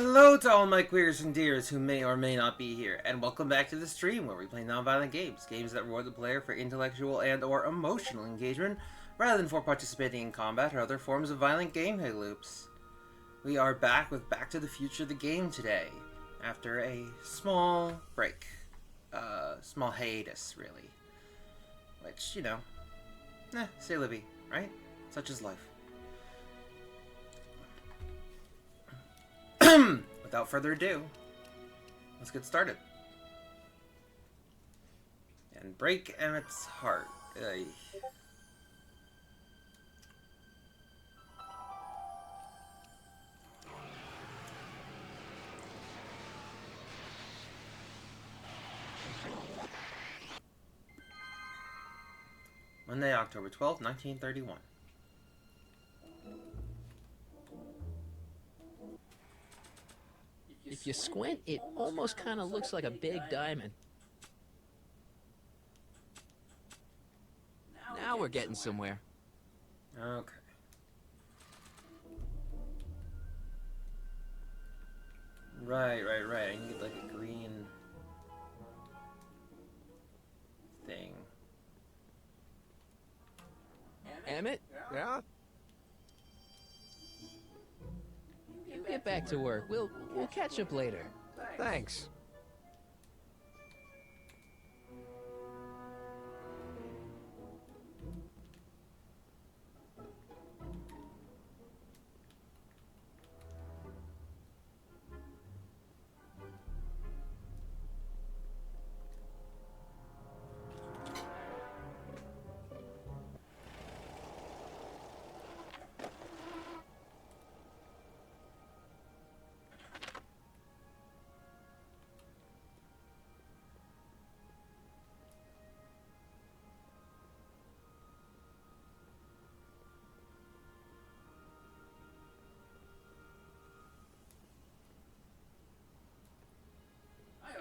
Hello to all my queers and dears who may or may not be here, and welcome back to the stream where we play non-violent games. Games that reward the player for intellectual and or emotional engagement, rather than for participating in combat or other forms of violent gameplay loops. We are back with Back to the Future the game today, after a small break. Small hiatus, really. Which, you know, c'est la vie, right? Such is life. Without further ado, let's get started. And break Emmett's heart. Monday, October 12th, 1931. If you squint, it almost kind of looks like a big diamond. Now we're getting somewhere. Okay. Right. I need like a green thing. Emmett, Yeah? you get back to work. We'll catch up later. Thanks.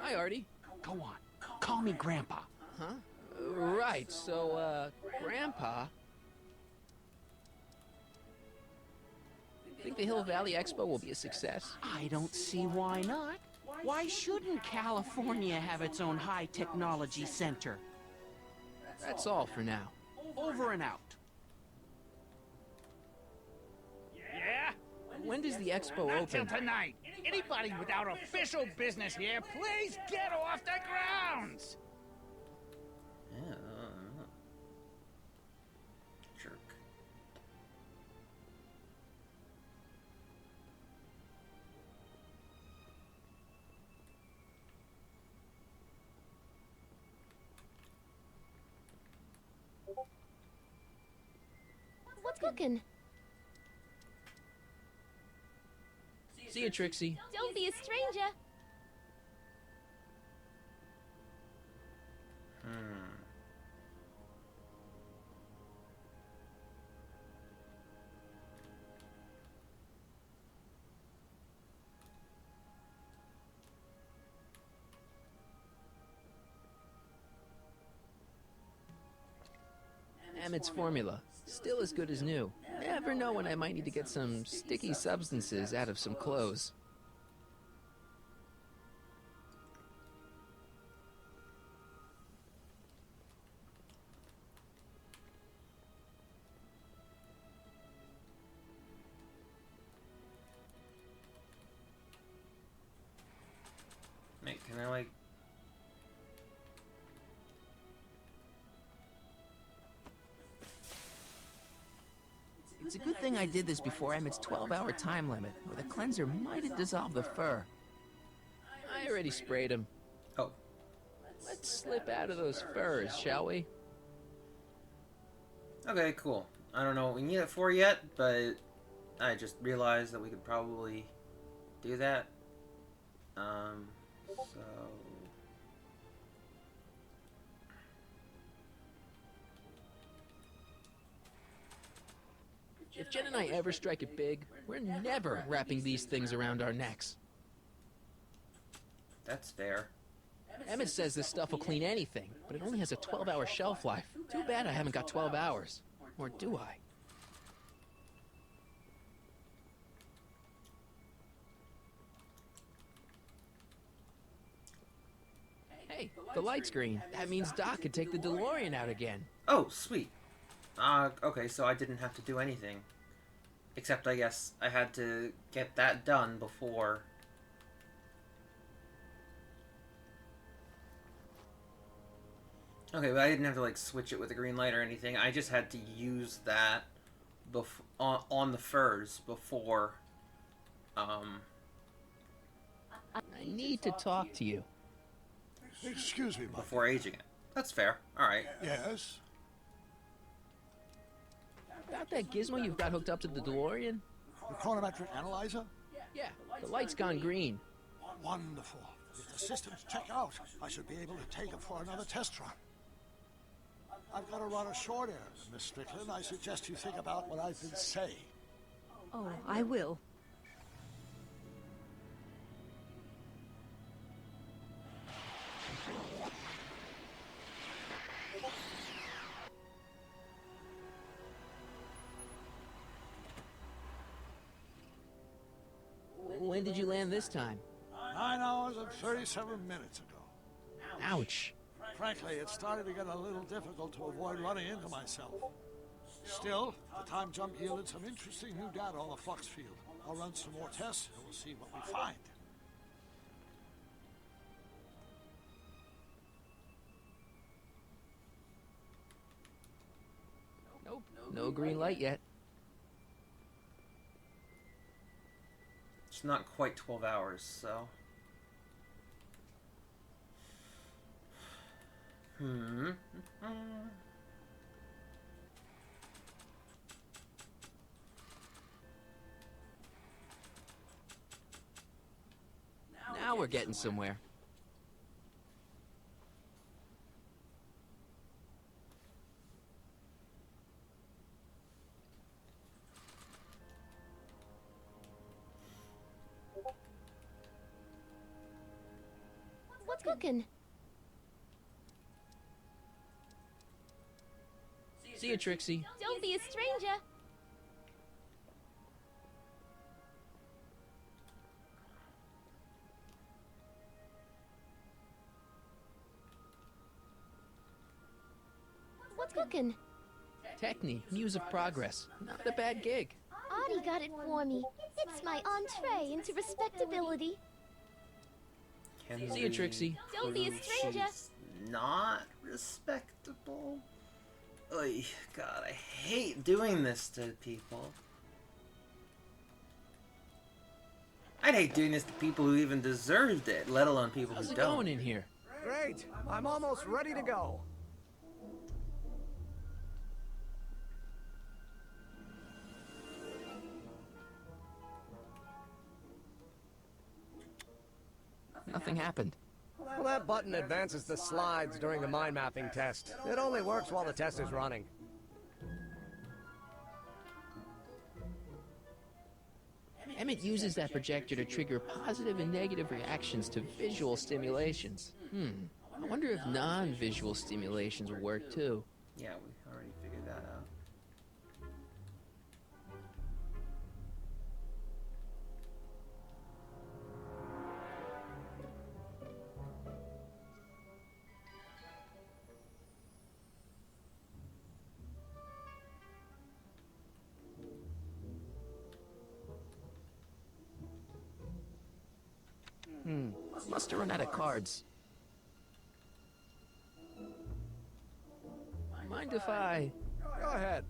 Hi, Artie. Go on. Call me Grandpa. Huh? Right, so, Grandpa... Think the Hill Valley Expo will be a success? I don't see why not. Why shouldn't California have its own high technology center? That's all for now. Over and out. Yeah? When does the expo Not till open? tonight. Anybody without official business here, please get off the grounds! Yeah. Jerk. What's cooking? See you, Trixie. Don't be a stranger. Emmett's formula. Still as good as new. Never know when I might need to get some sticky substances out of some clothes. Mate, can I like... It's a good thing I did this before Emmett's 12-hour time limit, or the cleanser might have dissolved the fur. I already sprayed him. Oh. Let's slip out of those furs, shall we? Okay, cool. I don't know what we need it for yet, but I just realized that we could probably do that. So... If Jen and I ever strike it big, we're never wrapping these things around our necks. That's fair. Emmett says this stuff will clean anything, but it only has a 12-hour shelf life. Too bad I haven't got 12 hours. Or do I? Hey, the light's green. That means Doc could take the DeLorean out again. Oh, sweet. Okay, so I didn't have to do anything. Except, I guess, I had to get that done before... Okay, but I didn't have to, like, switch it with a green light or anything. I just had to use that on the furs before, I need to talk to you. Excuse me, Marty. before aging it. That's fair. Alright. Yes? About that gizmo you've got hooked up to the DeLorean? The chronometric analyzer? Yeah, the light's gone green. Wonderful. If the systems check out, I should be able to take it for another test run. I've got to run a short errand, Miss Strickland. I suggest you think about what I've been saying. Oh, I will. When did you land this time? 9 hours and 37 minutes ago. Ouch. Frankly, it started to get a little difficult to avoid running into myself. Still, the time jump yielded some interesting new data on the flux field. I'll run some more tests and we'll see what we find. Nope, no green light yet. It's not quite 12 hours, so... Now we're getting somewhere. What's cooking? See you, Trixie. Don't be a stranger. What's cooking? Techni, Muse of Progress. Not a bad gig. Artie got it for me. It's my entree into respectability. See you, Trixie. Don't be a stranger. She's not respectable. Oy, God, I hate doing this to people. I'd hate doing this to people who even deserved it, let alone people How's who it don't. going in here? Great! I'm almost ready to go. Nothing happened. Well, that button advances the slides during the mind mapping test. It only works while the test is running. Emmett uses that projector to trigger positive and negative reactions to visual stimulations. I wonder if non-visual stimulations will work too. Yeah, we already figured that out. Must have run out of cards. Mind if I... Go ahead.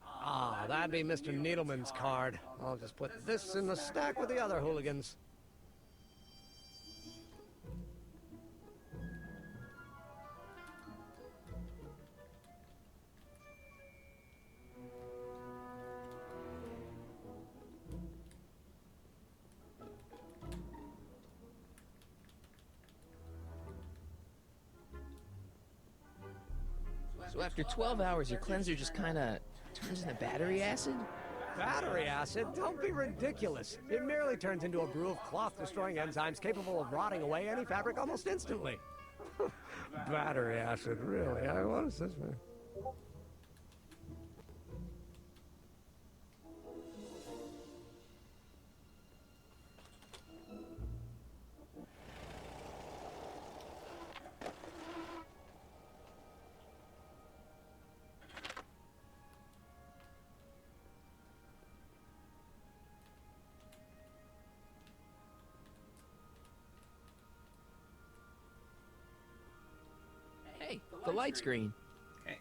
Ah, that'd be Mr. Needleman's card. I'll just put this in the stack with the other hooligans. So after 12 hours, your cleanser just kinda turns into battery acid? Battery acid? Don't be ridiculous. It merely turns into a brew of cloth-destroying enzymes capable of rotting away any fabric almost instantly. Battery acid, really? What is this, man? The light screen. Okay.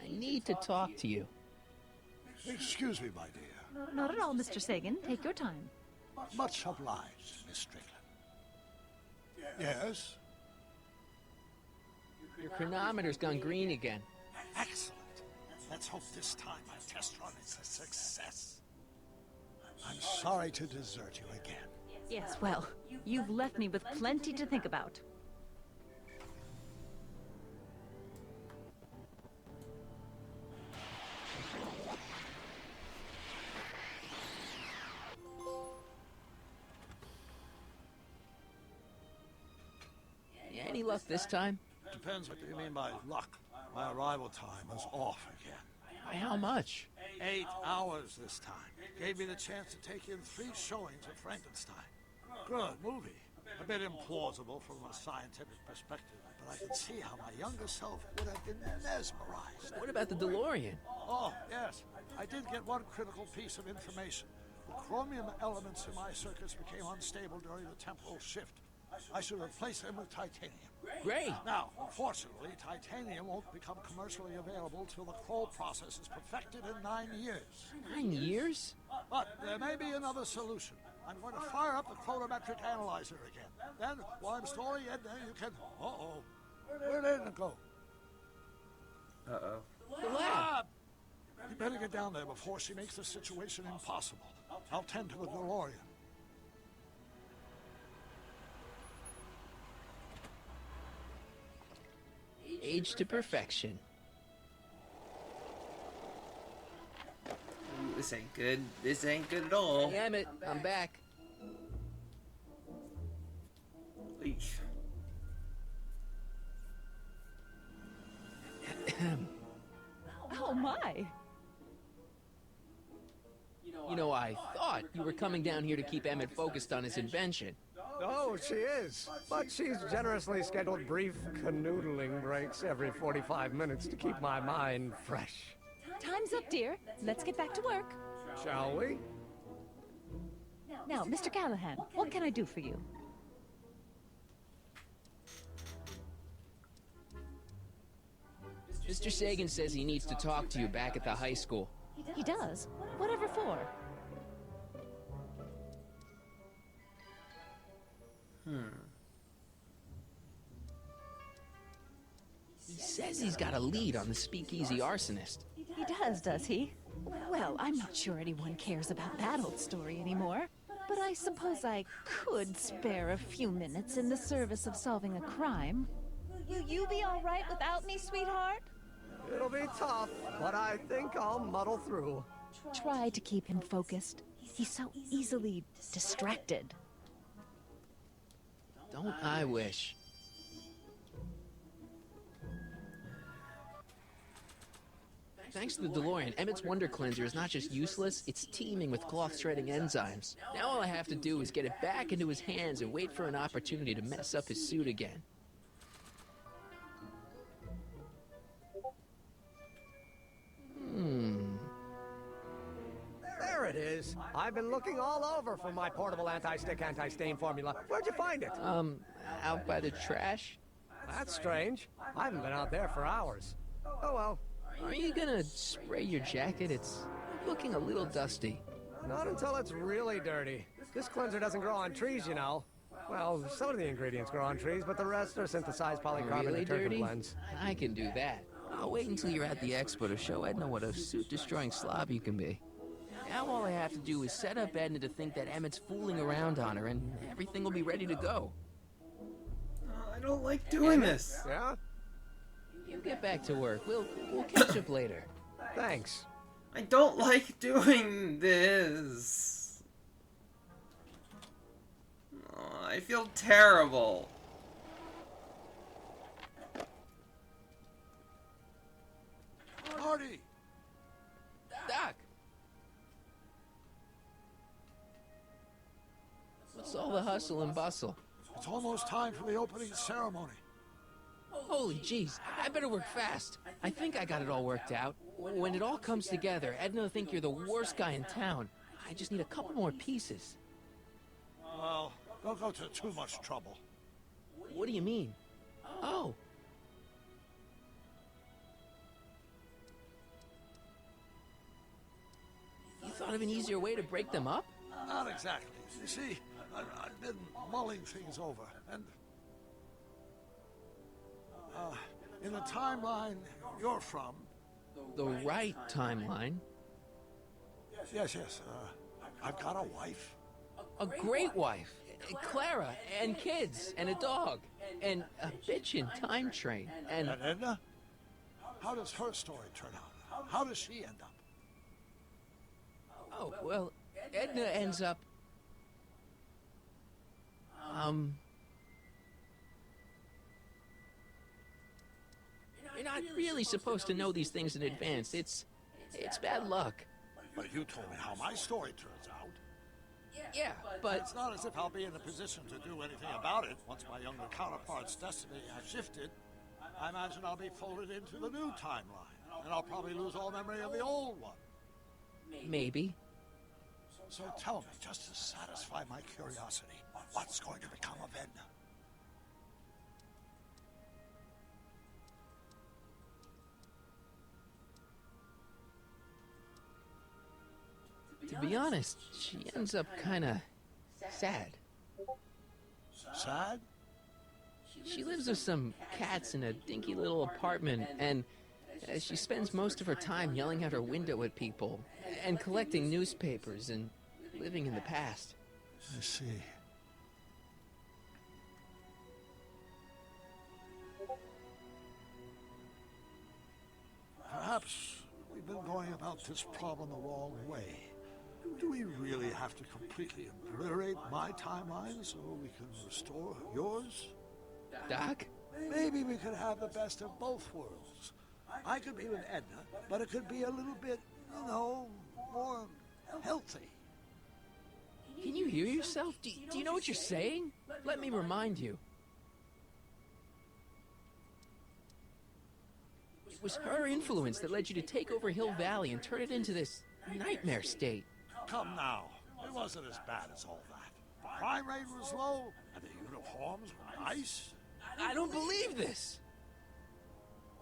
I need to talk to you. Excuse me, my dear. Not at all, Mr. Sagan. Take your time. Much obliged, Miss Strickland. Yes? Your chronometer's gone green again. Excellent. Let's hope this time my test run is a success. I'm sorry to desert you again. Yes, well, you've left me with plenty to think about. Any luck this time? Depends what you mean by luck. My arrival time was off again. By how much? 8 hours this time. Gave me the chance to take in 3 showings of Frankenstein. Good movie. A bit implausible from a scientific perspective, but I can see how my younger self would have been mesmerized. What about the DeLorean? Oh, yes. I did get one critical piece of information. The chromium elements in my circuits became unstable during the temporal shift. I should replace them with titanium. Great. Now, unfortunately, titanium won't become commercially available till the Kroll process is perfected in 9 years. 9 years? But there may be another solution. I'm going to fire up the chronometric analyzer again. Then, while I'm storing it, you can... Uh-oh. Where did it go? Uh-oh. The lab. You better get down there before she makes the situation impossible. I'll tend to the DeLorean. Age to perfection. Ooh, this ain't good. This ain't good at all. Hey, Emmett, I'm back. Eesh. Oh, my. You know, I thought you were coming down here to keep Emmett focused on his invention. Oh, she is. But she's generously scheduled brief canoodling breaks every 45 minutes to keep my mind fresh. Time's up, dear. Let's get back to work. Shall we? Now, Mr. Callahan, what can I do for you? Mr. Sagan says he needs to talk to you back at the high school. He does? Whatever for? He says he's got a lead on the speakeasy arsonist. He does he? Well, I'm not sure anyone cares about that old story anymore. But I suppose I could spare a few minutes in the service of solving a crime. Will you be all right without me, sweetheart? It'll be tough, but I think I'll muddle through. Try to keep him focused. He's so easily distracted. Don't I wish? Thanks to the DeLorean, Emmett's Wonder Cleanser is not just useless, it's teeming with cloth-shredding enzymes. Now all I have to do is get it back into his hands and wait for an opportunity to mess up his suit again. There it is. I've been looking all over for my portable anti-stick, anti-stain formula. Where'd you find it? Out by the trash? That's strange. I haven't been out there for hours. Oh well. Are you gonna spray your jacket? It's looking a little dusty. Not until it's really dirty. This cleanser doesn't grow on trees, you know. Well, some of the ingredients grow on trees, but the rest are synthesized polycarbonate Really detergent dirty? blends. I can do that. I'll wait until you're at the expo to show Edna what a suit-destroying slob you can be. Now all I have to do is set up Edna to think that Emmett's fooling around on her, and everything will be ready to go. I don't like doing this. Yeah? You get back to work. We'll catch up later. Thanks. I don't like doing this. Oh, I feel terrible. Marty! Doc! What's all the hustle and bustle? It's almost time for the opening ceremony. Holy jeez, I better work fast. I think I got it all worked out. When it all comes together, Edna will think you're the worst guy in town. I just need a couple more pieces. Well, don't go to too much trouble. What do you mean? Oh. You thought of an easier way to break them up? Not exactly. You see, I've been mulling things over, and... in the timeline you're from... The right timeline? Yes, I've got a wife. A great wife. Clara, and kids, and a dog, and a bitchin' time train, and... And Edna? How does her story turn out? How does she end up? Oh, well, Edna ends up... You're not really supposed to know these things in advance. It's bad luck. But you told me how my story turns out. Yeah, but... It's not as if I'll be in a position to do anything about it once my younger counterpart's destiny has shifted. I imagine I'll be folded into the new timeline, and I'll probably lose all memory of the old one. Maybe. So tell me, just to satisfy my curiosity, what's going to become of Edna? To be honest, she ends up kinda sad. Sad? She lives with some cats in a dinky little apartment, and she spends most of her time yelling out her window at people, and collecting newspapers, and living in the past. I see. Perhaps we've been going about this problem the wrong way. Do we really have to completely obliterate my timeline so we can restore yours? Doc? Maybe we could have the best of both worlds. I could be with Edna, but it could be a little bit, more healthy. Can you hear yourself? Do you know what you're saying? Let me remind you. It was her influence that led you to take over Hill Valley and turn it into this nightmare state. Come now. It wasn't as bad as all that. The crime rate was low, and the uniforms were nice. I don't believe this!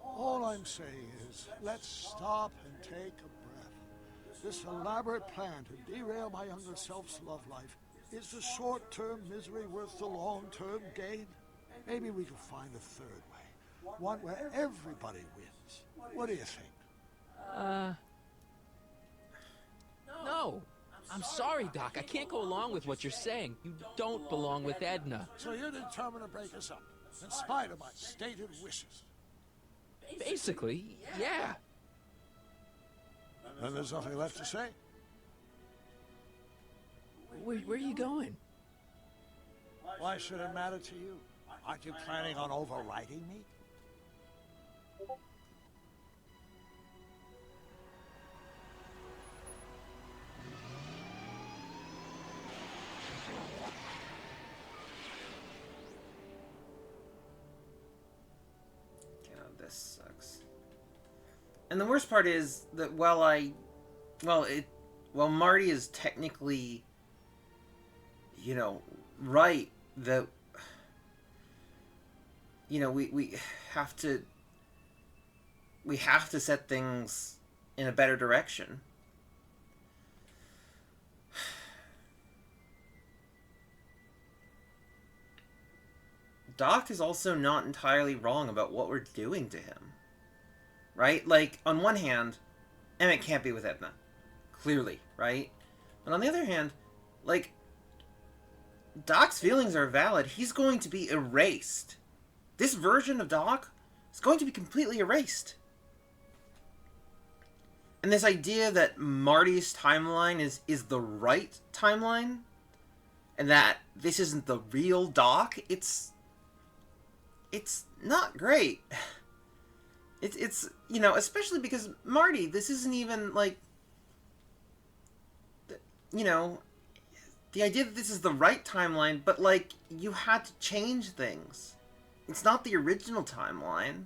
All I'm saying is, let's stop and take a breath. This elaborate plan to derail my younger self's love life, is the short-term misery worth the long-term gain? Maybe we could find a third way. One where everybody wins. What do you think? No. I'm sorry, Doc. I can't go along with what you're saying. You don't belong with Edna. So you're determined to break us up, in spite of my stated wishes? Basically, yeah. Then there's nothing left to say? Where are you going? Why should it matter to you? Aren't you planning on overriding me? This sucks. And the worst part is that while Marty is technically, right, that, we have to set things in a better direction. Doc is also not entirely wrong about what we're doing to him. Right? Like, on one hand, Emmett can't be with Edna. Clearly, right? But on the other hand, like, Doc's feelings are valid. He's going to be erased. This version of Doc is going to be completely erased. And this idea that Marty's timeline is the right timeline, and that this isn't the real Doc, it's not great. It's especially because Marty, this isn't even, like, the idea that this is the right timeline, but, like, you had to change things. It's not the original timeline.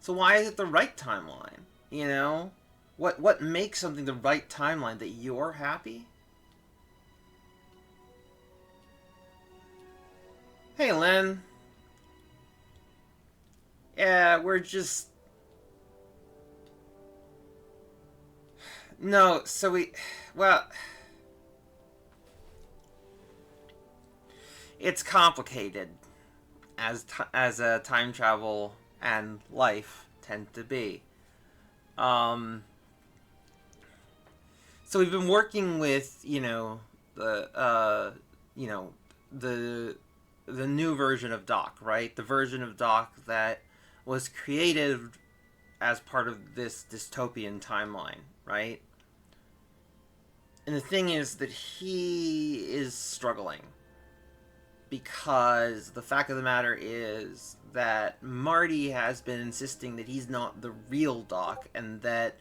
So why is it the right timeline? What makes something the right timeline? That you're happy? Hey, Len. Yeah, we're just... No, so we... Well... It's complicated, as time travel and life tend to be. So we've been working with, the new version of Doc, right? The version of Doc that was created as part of this dystopian timeline, right? And the thing is that he is struggling because the fact of the matter is that Marty has been insisting that he's not the real Doc and that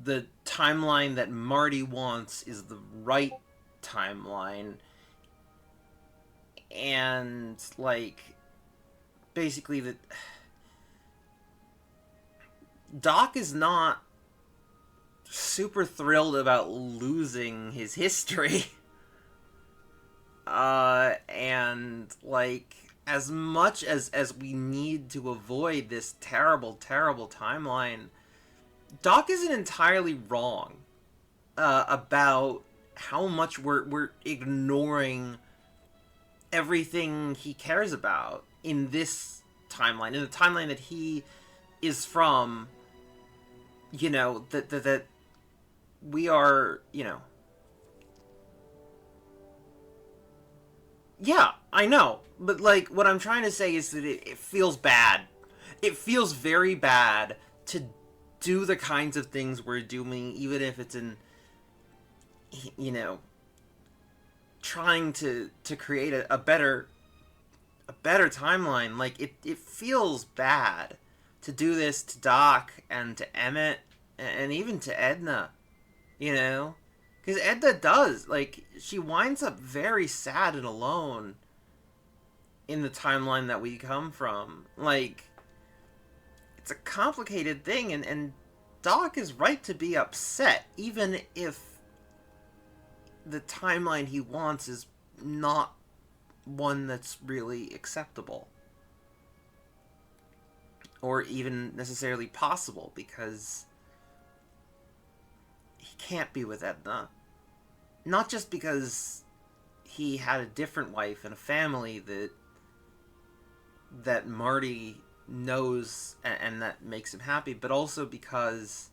the timeline that Marty wants is the right timeline. And, like, basically that Doc is not super thrilled about losing his history. And, like, as much as we need to avoid this terrible, terrible timeline, Doc isn't entirely wrong about how much we're ignoring everything he cares about in this timeline, in the timeline that he is from. That we are, Yeah, I know. But, like, what I'm trying to say is that it feels bad. It feels very bad to do the kinds of things we're doing, even if it's in, trying to create a better timeline. Like, it feels bad to do this to Doc and to Emmett and even to Edna, Because Edna does, like, she winds up very sad and alone in the timeline that we come from. Like, it's a complicated thing, and Doc is right to be upset, even if the timeline he wants is not one that's really acceptable. Or even necessarily possible, because he can't be with Edna. Not just because he had a different wife and a family that Marty knows and that makes him happy, but also because,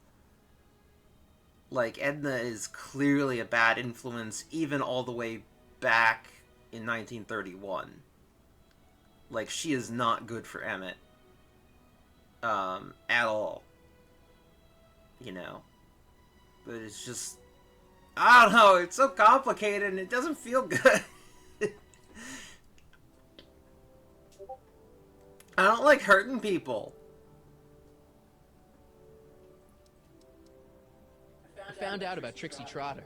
like, Edna is clearly a bad influence even all the way back in 1931. Like, she is not good for Emmett at all, but it's just, I don't know, it's so complicated and it doesn't feel good. I don't like hurting people. I found out about Trixie Trotter.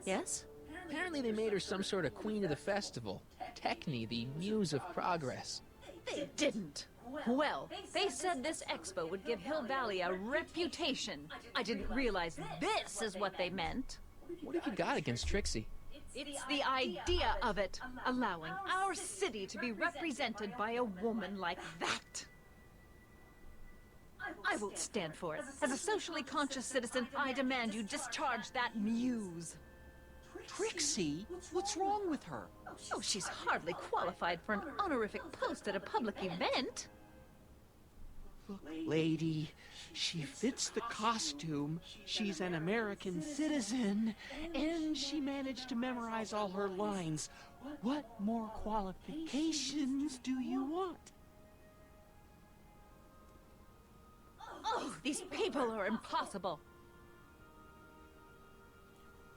Yes? Apparently they made her some sort of queen of the festival. Techne, the muse of progress. They didn't. Well, they said this expo would give Hill Valley a reputation. I didn't realize this is what they meant. What have you got against Trixie? It's the idea of it, allowing our city to be represented by a woman like that. I won't stand for it. As a socially conscious citizen, I demand you discharge that muse. Trixie? What's wrong with her? Oh, she's hardly qualified for an honorific post at a public event. Look, lady, she fits the costume, she's an American citizen, and she managed to memorize all her lines. What more qualifications do you want? Oh, these people are impossible.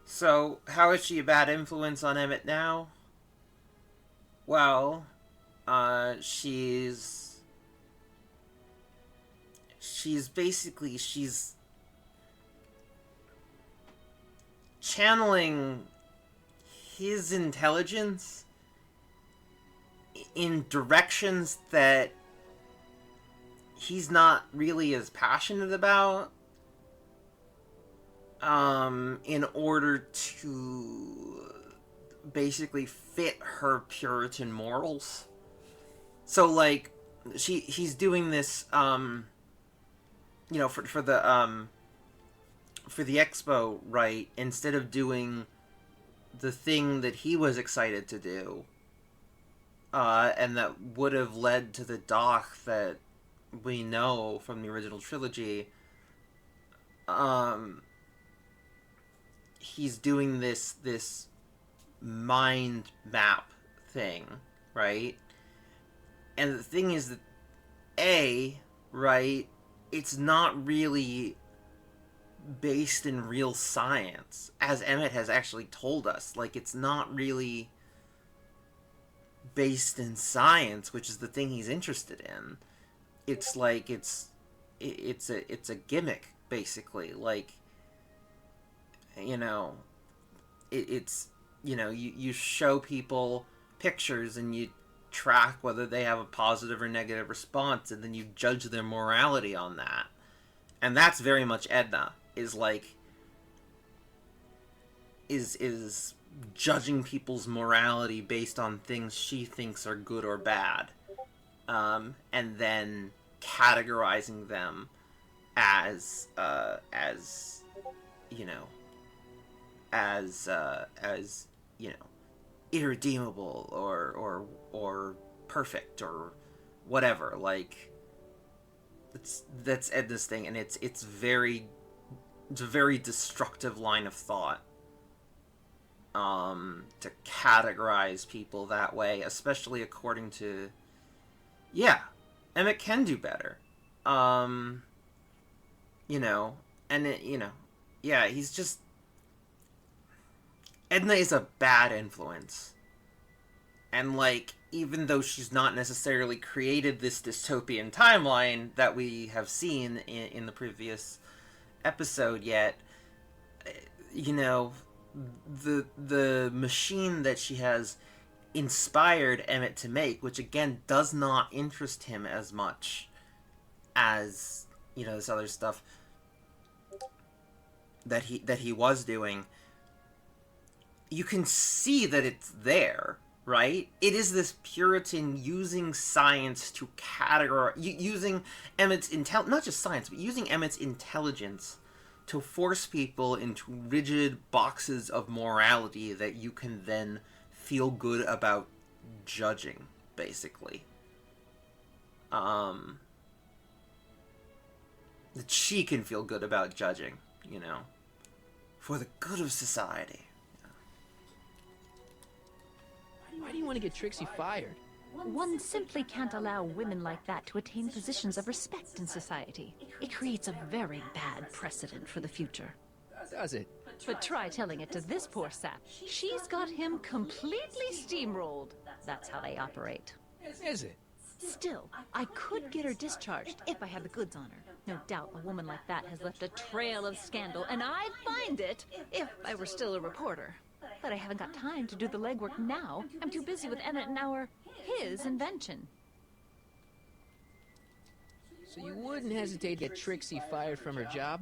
So, how is she a bad influence on Emmett now? Well, she's basically, she's channeling his intelligence in directions that he's not really as passionate about, in order to basically fit her Puritan morals. So, like, he's doing this, you know, for the expo, right? Instead of doing the thing that he was excited to do, and that would have led to the doc that we know from the original trilogy, he's doing this mind map thing, right? And the thing is that right, it's not really based in real science, as Emmett has actually told us. Like, it's not really based in science, which is the thing he's interested in. It's like it's a gimmick, basically. Like, you know, it's you know, you show people pictures and you track whether they have a positive or negative response, and then you judge their morality on that. And that's very much Edna, is like is judging people's morality based on things she thinks are good or bad, and then categorizing them as you know, as you know, irredeemable or perfect or whatever. Like, that's Edna's thing, and it's a very destructive line of thought, to categorize people that way, especially according to, yeah, Emmett can do better. You know, and it, you know, yeah, he's just, Edna is a bad influence. And, like, even though she's not necessarily created this dystopian timeline that we have seen in the previous episode yet, you know, the machine that she has inspired Emmett to make, which again does not interest him as much as, you know, this other stuff that he was doing, you can see that it's there, right? It is this Puritan using science to categorize, using Emmett's not just science, but using Emmett's intelligence to force people into rigid boxes of morality that you can then feel good about judging, basically. That she can feel good about judging, you know, for the good of society. Why do you want to get Trixie fired? One simply can't allow women like that to attain positions of respect in society. It creates a very bad precedent for the future. Does it? But try telling it to this poor sap. She's got him completely steamrolled. That's how they operate. Is it? Still, I could get her discharged if I had the goods on her. No doubt a woman like that has left a trail of scandal, and I'd find it if I were still a reporter. But I haven't got time to do the legwork now. I'm too busy with Emmett and his invention. So you wouldn't hesitate to get Trixie fired from her job?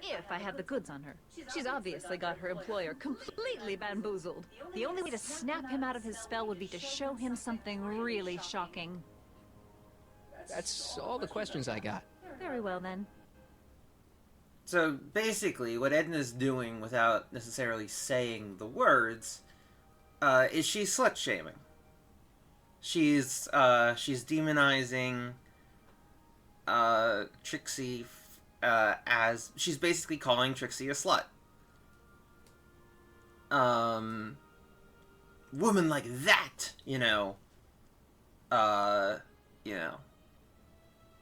If I had the goods on her. She's obviously got her employer completely bamboozled. The only way to snap him out of his spell would be to show him something really shocking. That's all the questions I got. Very well, then. So basically, what Edna's doing, without necessarily saying the words, is she's slut-shaming. She's demonizing Trixie, as she's basically calling Trixie a slut. Woman like that, you know.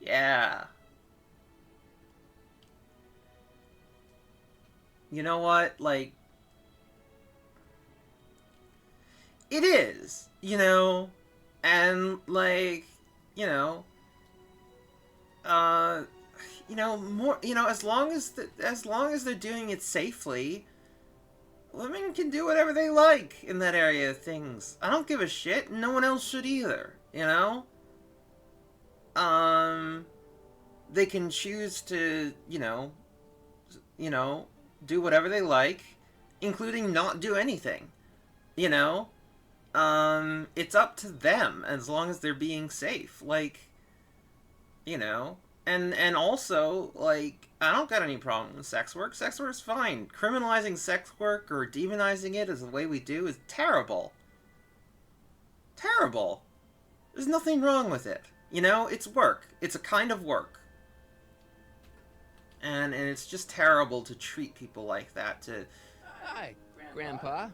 Yeah. You know what? Like, it is, you know, and like, you know, more, you know, as long as they're doing it safely, women can do whatever they like in that area of things. I don't give a shit. No one else should either, you know? They can choose to, you know, do whatever they like, including not do anything, you know? it's up to them as long as they're being safe. Like, you know, and also, like, I don't got any problem with sex work. Sex work's fine. Criminalizing sex work or demonizing it as the way we do is terrible. Terrible. There's nothing wrong with it. You know, it's work. It's a kind of work. And it's just terrible to treat people like that, to... Hi, Grandpa.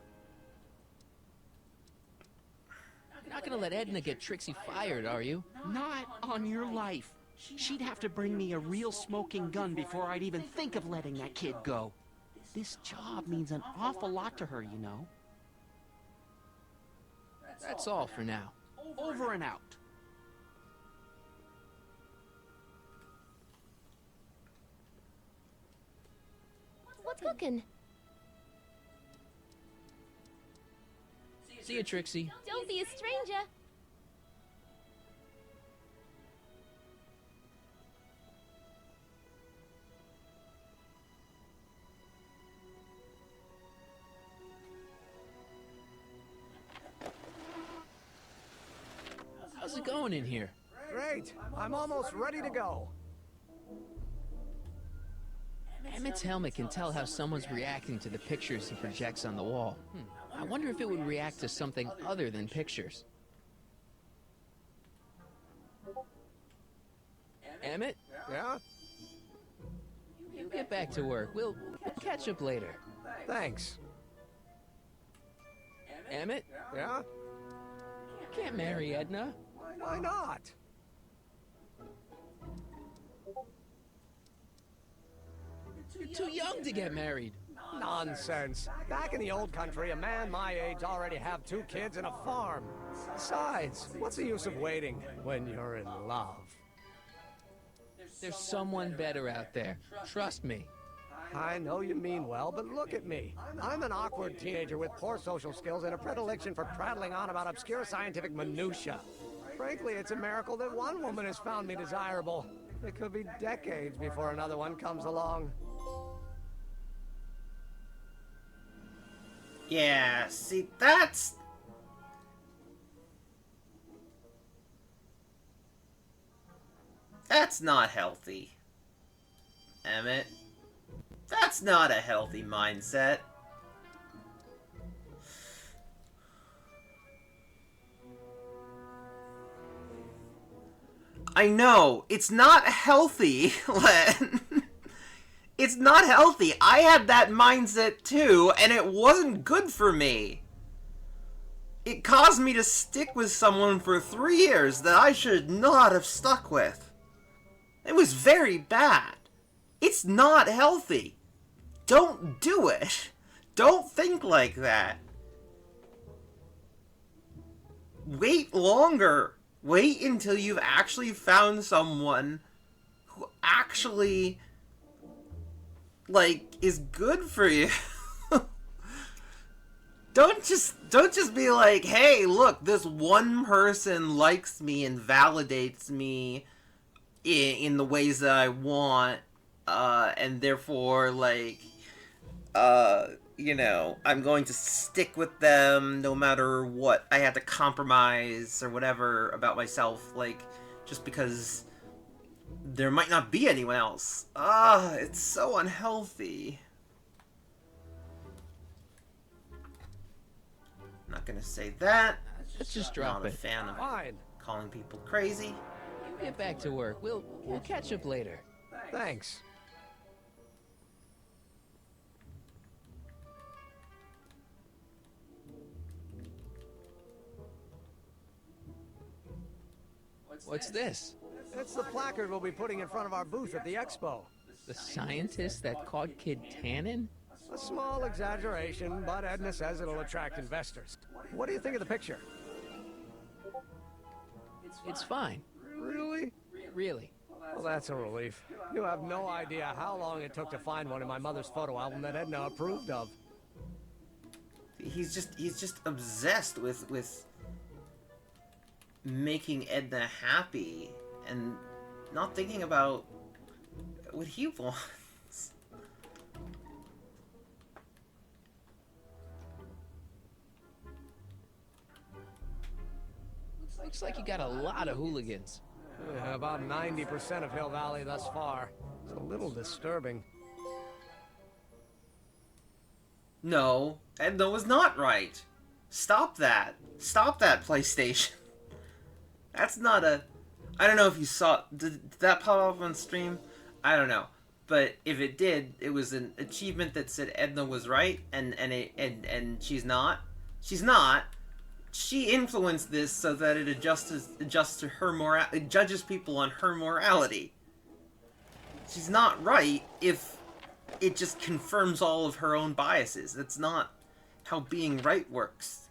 You're not gonna let Edna get Trixie fired, are you? Not on your life. She'd have to bring me a real smoking gun before I'd even think of letting that kid go. This job means an awful lot to her, you know. That's all for now. Over and out. What's cooking? See you, Trixie. Don't be a stranger. How's it going in here? Great. I'm almost ready to go. Emmett's helmet can tell how someone's reacting to the pictures he projects on the wall. I wonder if it would react to something other than pictures. Emmett, Yeah? you get back to work. We'll catch up later. Thanks. Emmett, Yeah? you can't marry Edna. Why not? You're too young to get married. Nonsense. Back in the old country, a man my age already have 2 kids and a farm. Besides, what's the use of waiting when you're in love? There's someone better out there. Trust me. I know you mean well, but look at me. I'm an awkward teenager with poor social skills and a predilection for prattling on about obscure scientific minutiae. Frankly, it's a miracle that one woman has found me desirable. It could be decades before another one comes along. Yeah, see, that's... That's not healthy, Emmett. That's not a healthy mindset. I know, it's not healthy, Len. It's not healthy. I had that mindset too, and it wasn't good for me. It caused me to stick with someone for 3 years that I should not have stuck with. It was very bad. It's not healthy. Don't do it. Don't think like that. Wait longer. Wait until you've actually found someone who actually, like, is good for you. Don't just be like, hey, look, this one person likes me and validates me in the ways that I want, and therefore, like, you know, I'm going to stick with them no matter what. I had to compromise or whatever about myself, like, just because there might not be anyone else. It's so unhealthy. Not gonna say that. Let's just drop Not a it. fan of Fine. calling people crazy. You get back to work. We'll catch up later. Thanks. What's this? It's the placard we'll be putting in front of our booth at the expo. The scientist that caught Kid Tannen? A small exaggeration, but Edna says it'll attract investors. What do you think of the picture? It's fine. Really? Really. Well, that's a relief. You have no idea how long it took to find one in my mother's photo album that Edna approved of. He's just obsessed with making Edna happy and not thinking about what he wants. Looks like you got a lot of hooligans. Yeah, about 90% of Hill Valley thus far. It's a little disturbing. No, Edna was not right. Stop that. Stop that, PlayStation. That's not a... I don't know if you saw... Did that pop up on stream? I don't know. But if it did, it was an achievement that said Edna was right, and she's not. She's not. She influenced this so that it adjusts to her moral... It judges people on her morality. She's not right if it just confirms all of her own biases. That's not how being right works.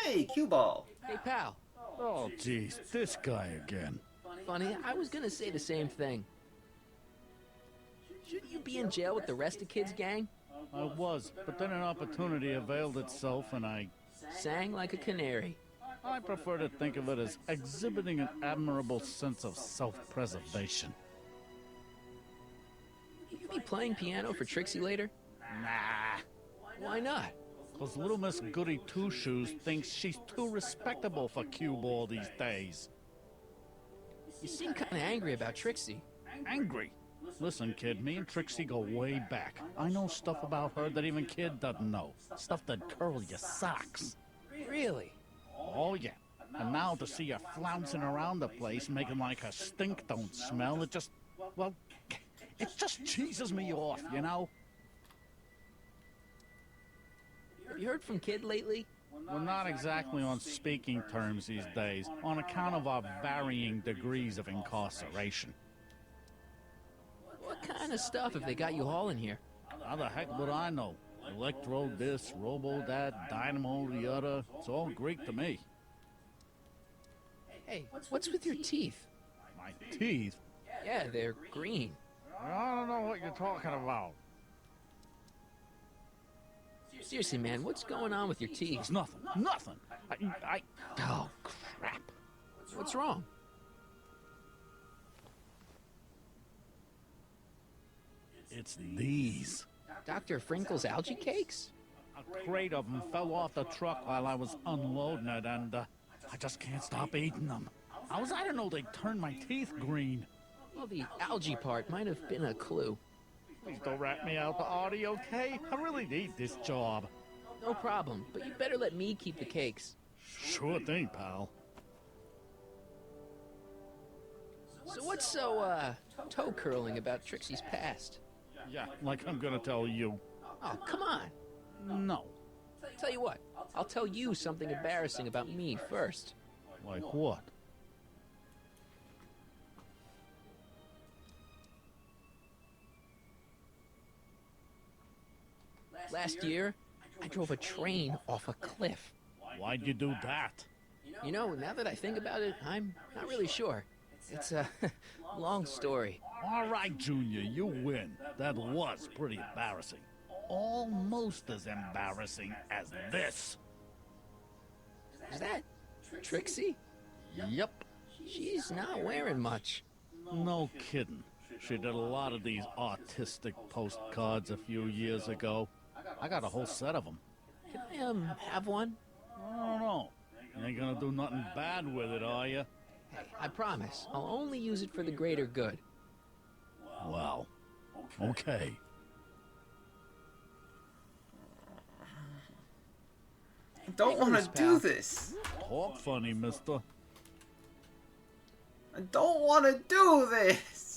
Hey, cue ball. Hey, pal. Oh, jeez, this guy again. Funny, I was gonna say the same thing. Shouldn't you be in jail with the rest of Kid's gang? I was, but then an opportunity availed itself and I Sang like a canary. I prefer to think of it as exhibiting an admirable sense of self-preservation. Will you be playing piano for Trixie later? Nah, Why not? because little Miss Goody Two-Shoes thinks she's too respectable for cue ball these days. You seem kind of angry about Trixie. Angry? Listen, kid, me and Trixie go way back. I know stuff about her that even Kid doesn't know. Stuff that curl your socks. Really? Oh, yeah. And now to see her flouncing around the place, making like her stink don't smell, it just, well, it just cheeses me off, you know? Have you heard from Kid lately? We're not exactly on speaking terms these days, on account of our varying degrees of incarceration. What kind of stuff have they got you hauling here? How the heck would I know? Electro this, robo that, dynamo the other. It's all Greek to me. Hey, what's with your teeth? My teeth? Yeah, they're green. I don't know what you're talking about. Seriously, man, what's going on with your teeth? It's nothing. Nothing. Oh, crap. What's wrong? It's these. Dr. Frinkle's algae cakes? A crate of them fell off the truck while I was unloading it, and I just can't stop eating them. How was I to know they'd turn my teeth green? Well, the algae part might have been a clue. Please don't rat me out, Artie, okay? I really need this job. No problem, but you better let me keep the cakes. Sure thing, pal. So what's so, toe-curling about Trixie's past? Yeah, like I'm gonna tell you. Oh, come on. No. Tell you what, I'll tell you something embarrassing about me first. Like what? Last year, I drove a train off a cliff. Why'd you do that? You know, now that I think about it, I'm not really sure. It's a long story. All right, Junior, you win. That was pretty embarrassing. Almost as embarrassing as this. Is that Trixie? Yep. She's not wearing much. No kidding. She did a lot of these artistic postcards a few years ago. I got a whole set of them. Can I, have one? I don't know. You ain't gonna do nothing bad with it, are you? Hey, I promise. I'll only use it for the greater good. Well, okay. I don't want to do this. Talk funny, mister. I don't want to do this.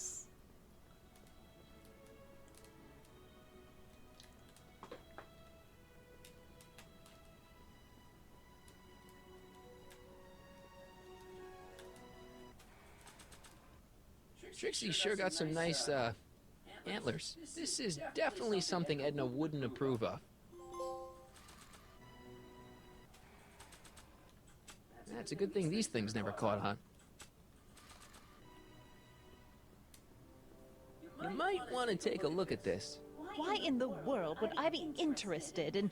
Trixie sure got some nice, antlers. This is definitely something Edna wouldn't approve of. That's a good thing these things never caught on. You might want to take a look at this. Why in the world would I be interested in...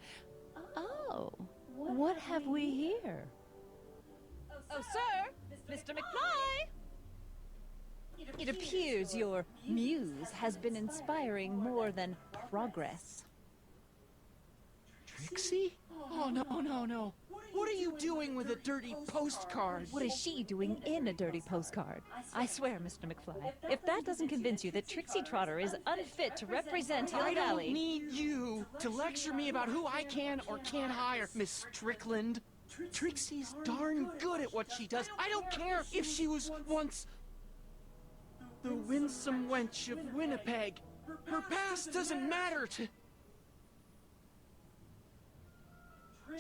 Oh, what have we here? Oh, sir! Mr. McFly! It appears your muse has been inspiring more than progress. Trixie? Oh, no. What are you doing with a dirty postcard? What is she doing in a dirty postcard? I swear, Mr. McFly, if that doesn't convince you that Trixie Trotter is unfit to represent Hill I Valley... don't need you to lecture me about who I can or can't hire, Miss Strickland. Trixie's darn good at what she does. I don't care if she was once the winsome wench of Winnipeg. Her past doesn't matter to...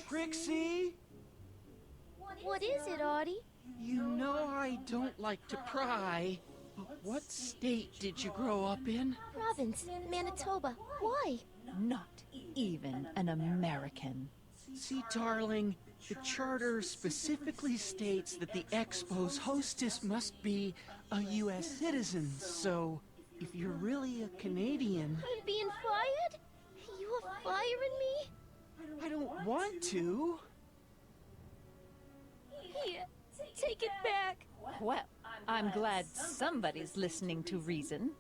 Trixie? What is it, Artie? You know I don't like to pry, but what state did you grow up in? Province, Manitoba. Why? Not even an American. See, darling, the charter specifically states that the Expo's hostess must be a U.S. citizen, so if you're really a Canadian... I'm being fired? You are firing me? I don't want to. Here, take it back. Well, I'm glad somebody's listening to reason.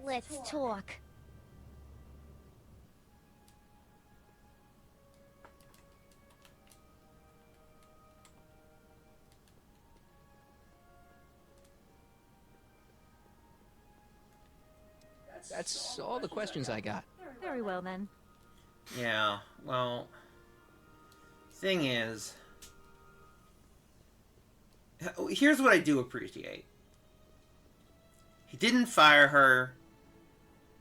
Let's talk. That's all the questions I got. Very well, then. Yeah, well... Thing is... Here's what I do appreciate. He didn't fire her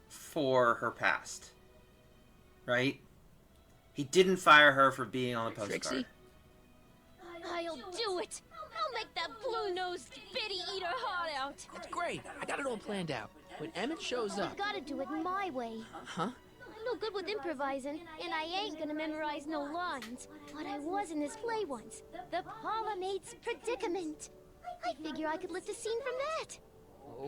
for her past. Right? He didn't fire her for being on the postcard. Trixie? I'll do it. I'll make that blue-nosed bitty eat her heart out. That's great. I got it all planned out. When Emmett shows up... I've got to do it my way. Huh? I'm no good with improvising, and I ain't gonna memorize no lines. But I was in this play once. The Parlor Maid's Predicament. I figure I could lift a scene from that.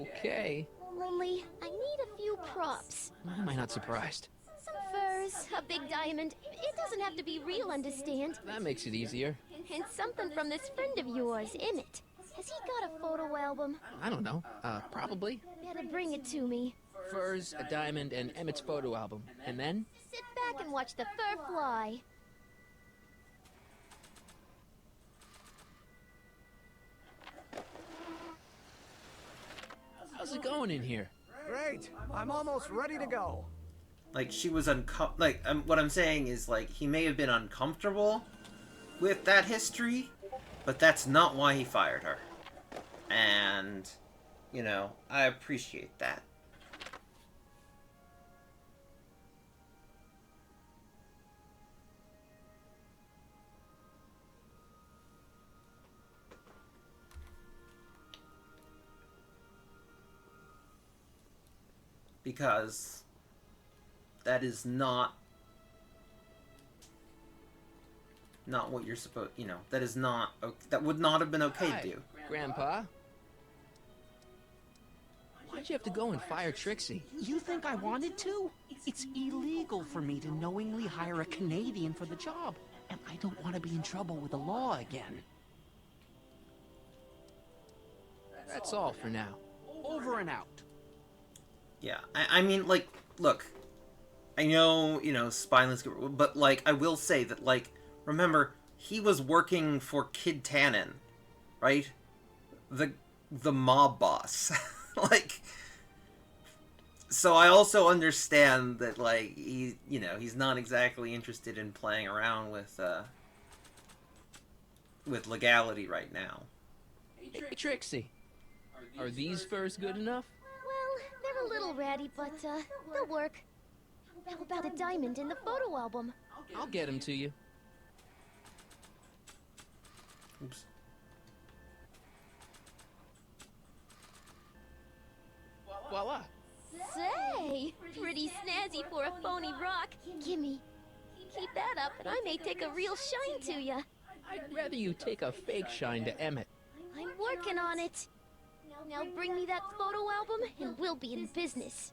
Okay. Only, I need a few props. Why am I not surprised? Some furs, a big diamond. It doesn't have to be real, understand? That makes it easier. And something from this friend of yours, Emmett. Has he got a photo album? I don't know. Probably. Better bring it to me. Furs, a diamond, and Emmett's photo album. And then? Sit back and watch the fur fly. How's it going in here? Great. I'm almost ready to go. Like, she was what I'm saying is, like, he may have been uncomfortable with that history, but that's not why he fired her. And, you know, I appreciate that. Because that is not what you're supposed, you know, that is not, that would not have been okay to do. Grandpa? Why'd you have to go and fire Trixie? You think I wanted to? It's illegal for me to knowingly hire a Canadian for the job, and I don't want to be in trouble with the law again. That's all for now. Over and out. Yeah, I mean, like, look, I know, you know, spineless, but, like, I will say that, like, remember, he was working for Kid Tannen, right? The mob boss. Like, so I also understand that, like, he, you know, he's not exactly interested in playing around with legality right now. Hey, Trixie, are these furs good enough? Well, they're a little ratty, but, they'll work. How about a diamond in the photo album? I'll get them to you. Oops. Voila. Say, pretty snazzy for a phony rock. Gimme. Keep that up, and I may take a real shine to ya. I'd rather you take a fake shine to Emmett. I'm working on it. Now bring me that photo album, and we'll be in business.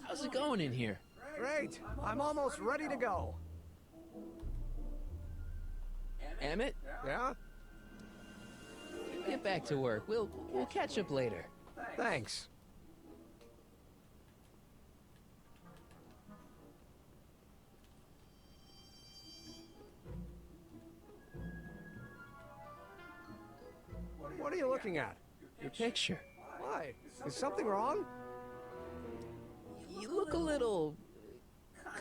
How's it going in here? Great. I'm almost ready to go. Emmett, Yeah? get back to work. We'll catch up later. Thanks. What are you looking at? Your picture. Why? Is something wrong? You look a little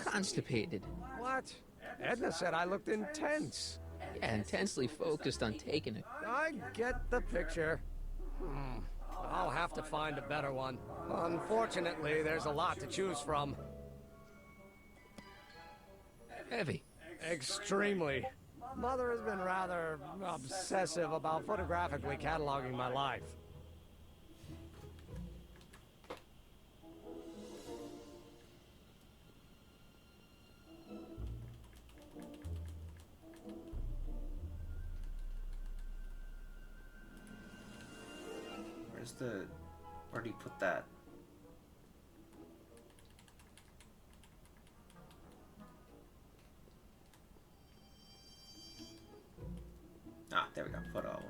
constipated. What? Edna said I looked intense. Yeah, intensely focused on taking it. I get the picture. I'll have to find a better one. Unfortunately, there's a lot to choose from. Heavy. Extremely. Mother has been rather obsessive about photographically cataloging my life. Where do you put that? Ah, there we go. Photo album.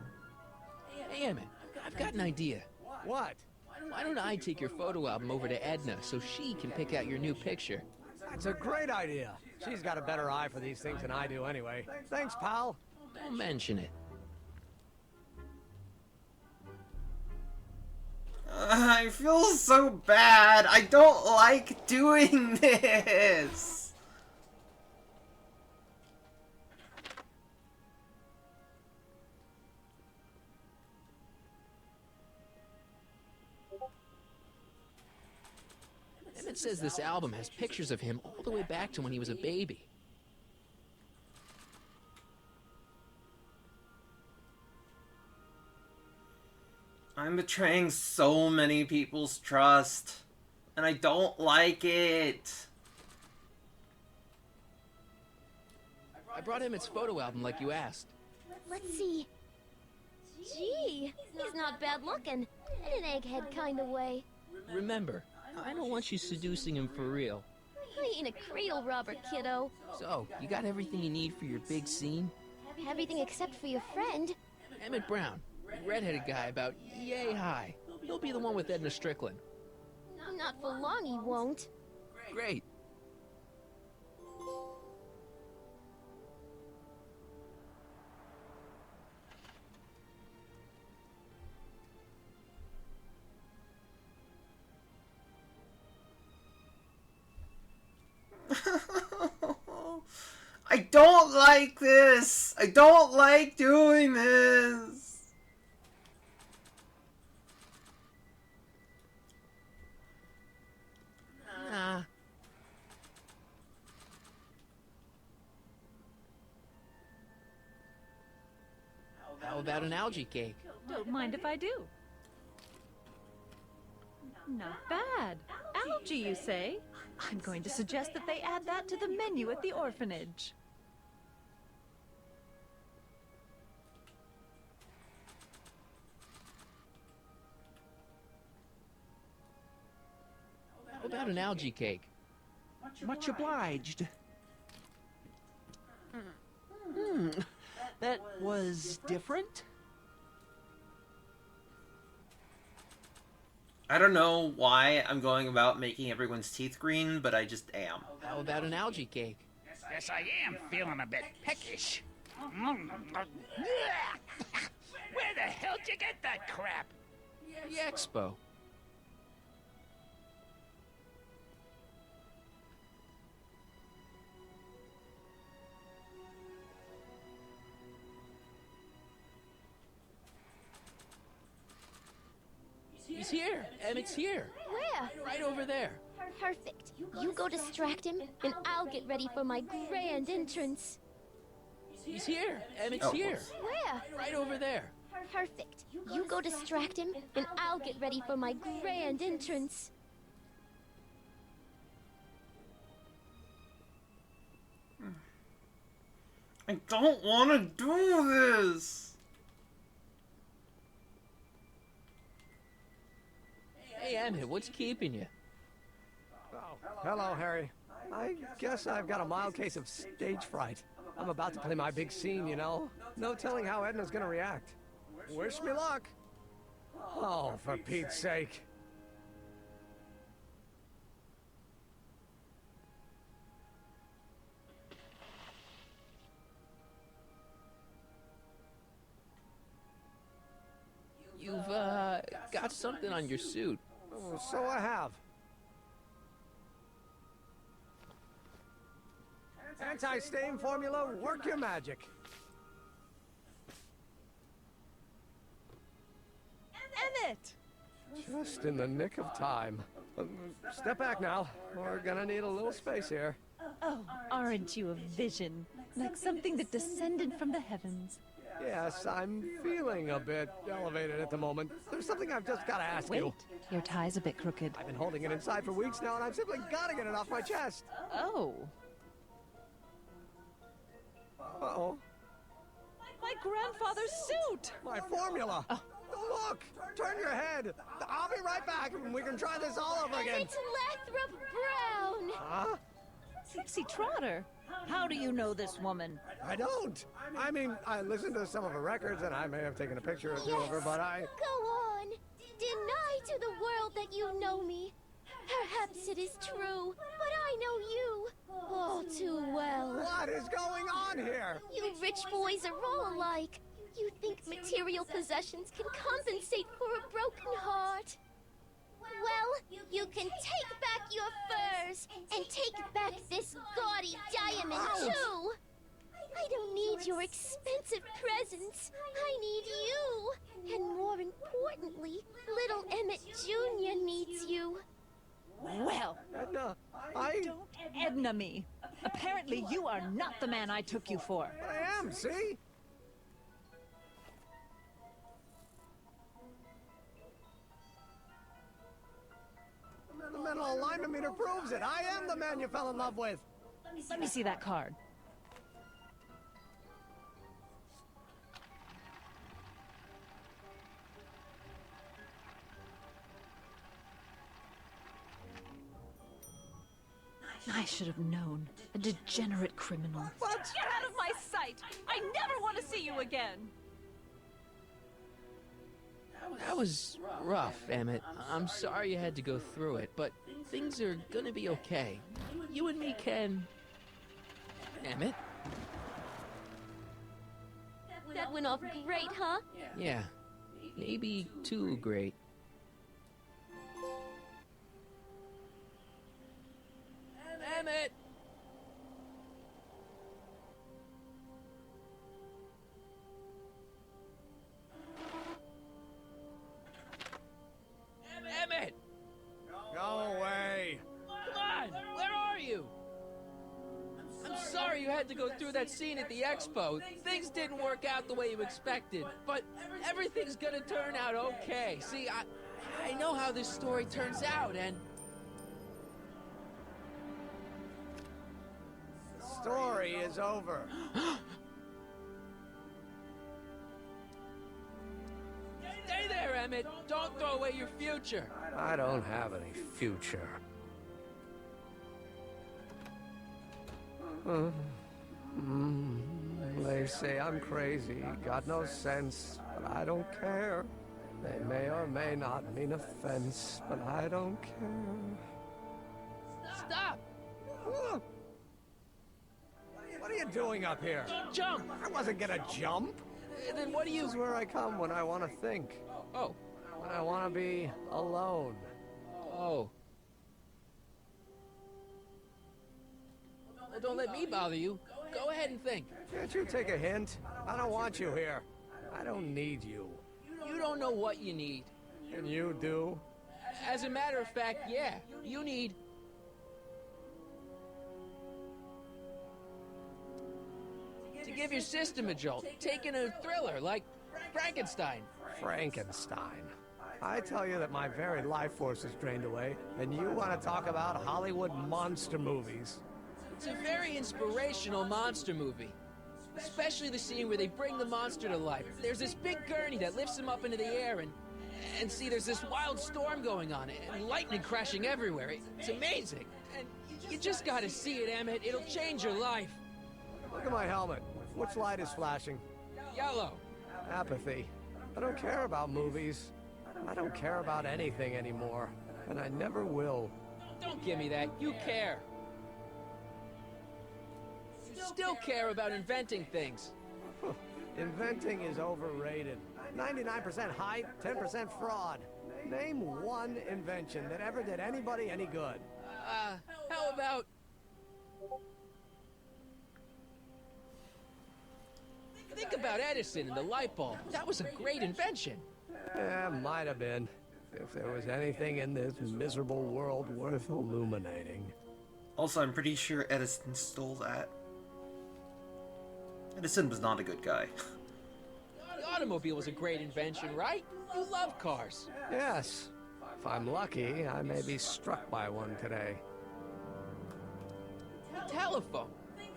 Hey, Emmett, I've got an idea. What? Why don't I take your photo album over to Edna so she can pick out your new picture? That's a great idea. She's got a better eye for these things than I do anyway. Thanks, pal. Don't mention it. I feel so bad. I don't like doing this. Emmett says this album has pictures of him all the way back to when he was a baby. I'm betraying so many people's trust, and I don't like it. I brought Emmett's photo album like you asked. Let's see. Gee, he's not bad looking. In an egghead kind of way. Remember, I don't want you seducing him for real. I ain't a cradle robber, kiddo. So, you got everything you need for your big scene? Everything except for your friend. Emmett Brown, redheaded guy about yay high. He'll be the one with Edna Strickland. Not for long, he won't. Great. I don't like this. I don't like doing this. Nah. How about an algae cake? Don't mind if I do. Not bad. Algae, you say? I'm going to suggest that they add that to the menu at the orphanage. How about an algae cake? Much obliged. That was different? I don't know why I'm going about making everyone's teeth green, but I just am. How about an algae cake? Yes, I am feeling a bit peckish. Where the hell did you get that crap? The expo. He's here. Emmett's here. Where? Right over there. Perfect. You go distract him, and I'll get ready for my grand entrance. He's here. Emmett's here. Where? Right over there. Perfect. You go distract him, and I'll get ready for my grand entrance. I don't want to do this. Hey, Emmett, what's keeping you? Oh, Hello, Harry. I guess I've got a mild case of stage fright. I'm about to play my big scene, you know? No telling how Edna's gonna react. Wish me luck. Oh, for Pete's sake. You've, got something on your suit. Oh, so I have. Anti-stain formula, work your magic. Emmett! Just in the nick of time. Step back now. We're gonna need a little space here. Oh, aren't you a vision? Like something that descended from the heavens. Yes, I'm feeling a bit elevated at the moment. There's something I've just gotta ask Wait, you. your tie's a bit crooked. I've been holding it inside for weeks now, and I've simply gotta get it off my chest. Oh. Uh-oh. My grandfather's suit! My formula! Oh. Look! Turn your head! I'll be right back, and we can try this all over again. It's Lathrop Brown! Huh? Trixie Trotter, how do you know this woman? I don't! I mean, I listened to some of her records, and I may have taken a picture or two of her, but I... Go on! Deny to the world that you know me. Perhaps it is true, but I know you all too well. What is going on here? You rich boys are all alike. You think material possessions can compensate for a broken heart. Well, you can take back your furs and take back this gaudy diamond, too. I don't need your expensive presents. I need you. And more importantly, little Emmett Jr. needs you. Well, Edna, don't Edna me. Apparently you are not the man I took you for. I am, see? The mental alignment meter proves it. I am the man you fell in love with. Let me see that card. I should have known. A degenerate criminal. What? Get out of my sight! I never want to see you again! That was rough, Emmett. I'm sorry you had to go through it, but things are gonna be okay. You and me can... Emmett? That went off great, huh? Yeah. Maybe too great. Emmett! Emmett! Go away. Come on! Where are you? I'm sorry you had to go through that scene at the expo. Things didn't work out the way you expected, but everything's gonna turn out okay. See, I know how this story turns out, and... The story is over. Stay there, Emmett! Don't throw away your future! I don't have any future. They say I'm crazy, got no sense, but I don't care. They may or may not mean offense, but I don't care. Stop! What are you doing up here? Jump! I wasn't gonna jump. Then what do you... This is where I come when I want to think. Oh. When I want to be alone. Oh. Well, don't let me bother you. Go ahead and think. Can't you take a hint? I don't want you here. I don't need you. You don't know what you need. And you do? As a matter of fact, yeah. You need... to give your system a jolt. Taking a thriller like Frankenstein. Frankenstein. I tell you that my very life force is drained away, and you want to talk about Hollywood monster movies. It's a very inspirational monster movie. Especially the scene where they bring the monster to life. There's this big gurney that lifts him up into the air, and see, there's this wild storm going on, and lightning crashing everywhere. It's amazing. You just gotta see it, Emmett. It'll change your life. Look at my helmet. Which light is flashing? Yellow. Apathy. I don't care about movies. I don't care about anything anymore. And I never will. Don't give me that. You care. You still care about inventing things. Inventing is overrated. 99% hype, 10% fraud. Name one invention that ever did anybody any good. How about... Think about Edison and the light bulb. That was a great invention. Yeah, might have been. If there was anything in this miserable world worth illuminating. Also, I'm pretty sure Edison stole that. Edison was not a good guy. The automobile was a great invention, right? You love cars. Yes. If I'm lucky, I may be struck by one today. Telephone.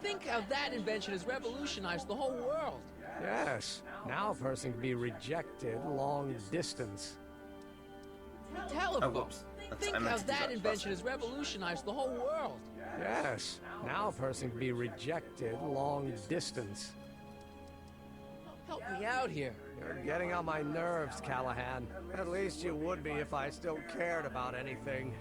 Think how that invention has revolutionized the whole world. Yes. Now a person can be rejected long distance. Telephone. Oh, whoops. Think how that invention has revolutionized the whole world. Yes. Now a person can be rejected long distance. Help me out here. You're getting on my nerves, Callahan. At least you would be if I still cared about anything.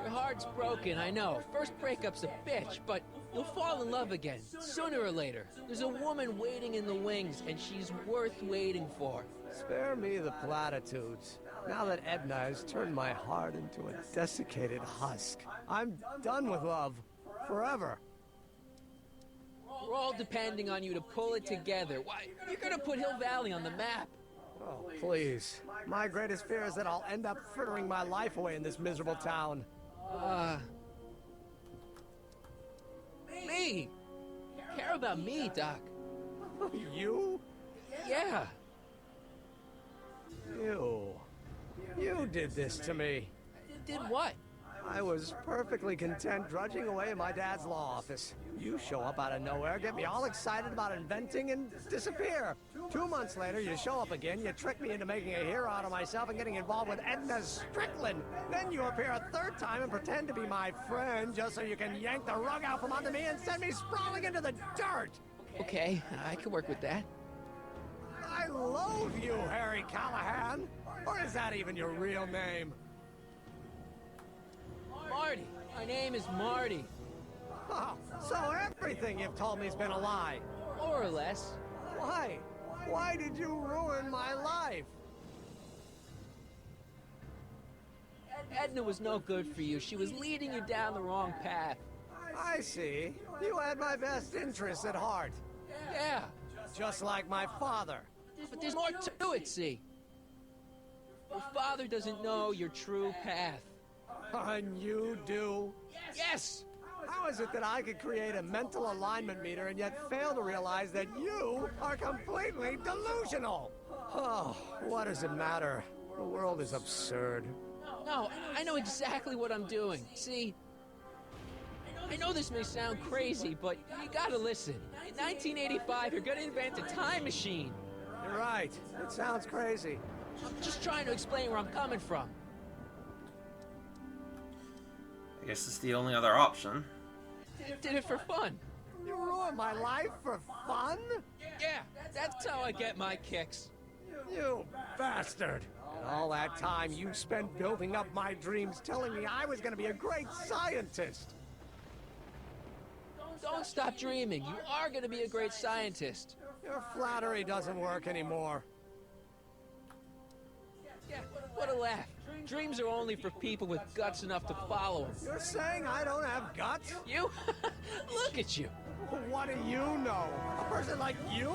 Your heart's broken, I know. First breakup's a bitch, but you'll fall in love again, sooner or later. There's a woman waiting in the wings, and she's worth waiting for. Spare me the platitudes. Now that Edna has turned my heart into a desiccated husk, I'm done with love. Forever. We're all depending on you to pull it together. Why, you're gonna put Hill Valley on the map. Oh, please. My greatest fear is that I'll end up frittering my life away in this miserable town. Me? Care about me, Doc. You? Yeah. You did this to me. Did what? I was perfectly content drudging away in my dad's law office. You show up out of nowhere, get me all excited about inventing, and disappear. 2 months later, you show up again, you trick me into making a hero out of myself and getting involved with Edna Strickland. Then you appear a third time and pretend to be my friend just so you can yank the rug out from under me and send me sprawling into the dirt. Okay, I can work with that. I loathe you, Harry Callahan. Or is that even your real name? Marty. My name is Marty. Oh, so everything you've told me's been a lie. More or less. Why? Why did you ruin my life? Edna was no good for you. She was leading you down the wrong path. I see. You had my best interests at heart. Yeah. Just like my father. But there's more to it, see. Your father doesn't know your true path. And you do? Yes! How is it that I could create a mental alignment meter and yet fail to realize that you are completely delusional? Oh, what does it matter? The world is absurd. No, I know exactly what I'm doing. See, I know this may sound crazy, but you gotta listen. In 1985, you're gonna invent a time machine. You're right. It sounds crazy. I'm just trying to explain where I'm coming from. I guess it's the only other option. Did it for fun. You ruined my life for fun? Yeah, that's how I get my kicks. You bastard! And all that time you spent building up my dreams, telling me I was gonna be a great scientist! Don't stop dreaming. You are gonna be a great scientist. Your flattery doesn't work anymore. Yeah, what a laugh. Dreams are only for people with guts enough to follow them. You're saying I don't have guts? You? Look at you. What do you know? A person like you?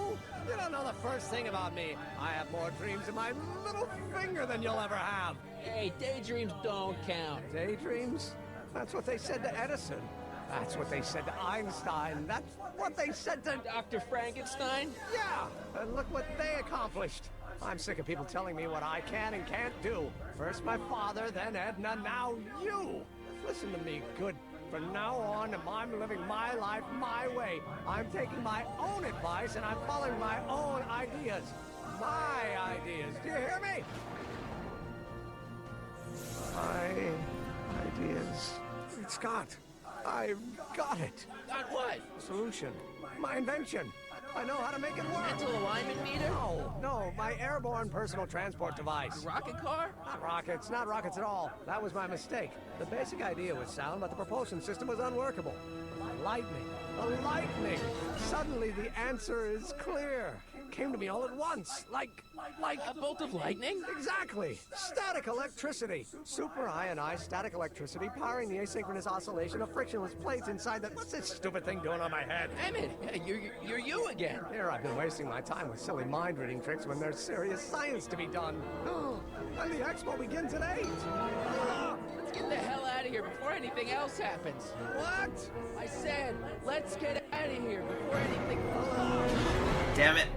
You don't know the first thing about me. I have more dreams in my little finger than you'll ever have. Hey, daydreams don't count. Daydreams? That's what they said to Edison. That's what they said to Einstein. That's what they said to... Dr. Frankenstein? Yeah, and look what they accomplished. I'm sick of people telling me what I can and can't do. First my father, then Edna, now you. Listen to me, good. From now on, I'm living my life my way. I'm taking my own advice and I'm following my own ideas. My ideas. Do you hear me? I ideas. Great Scott, I've got it. Got what? Solution. My invention. I know how to make it work. Mental alignment meter? No, my airborne personal transport device. Rocket car? Not rockets at all. That was my mistake. The basic idea was sound, but the propulsion system was unworkable. Lightning. Suddenly the answer is clear. It came to me all at once, like... A bolt of lightning? Exactly. Static electricity. Super ionized static electricity powering the asynchronous oscillation of frictionless plates inside the... What's this stupid thing doing on my head? Emmett, you're you again. Here I've been wasting my time with silly mind-reading tricks when there's serious science to be done. And the expo begins at 8. Let's get the hell out of here before anything else happens. What? I said, let's get out of here before anything... Damn it.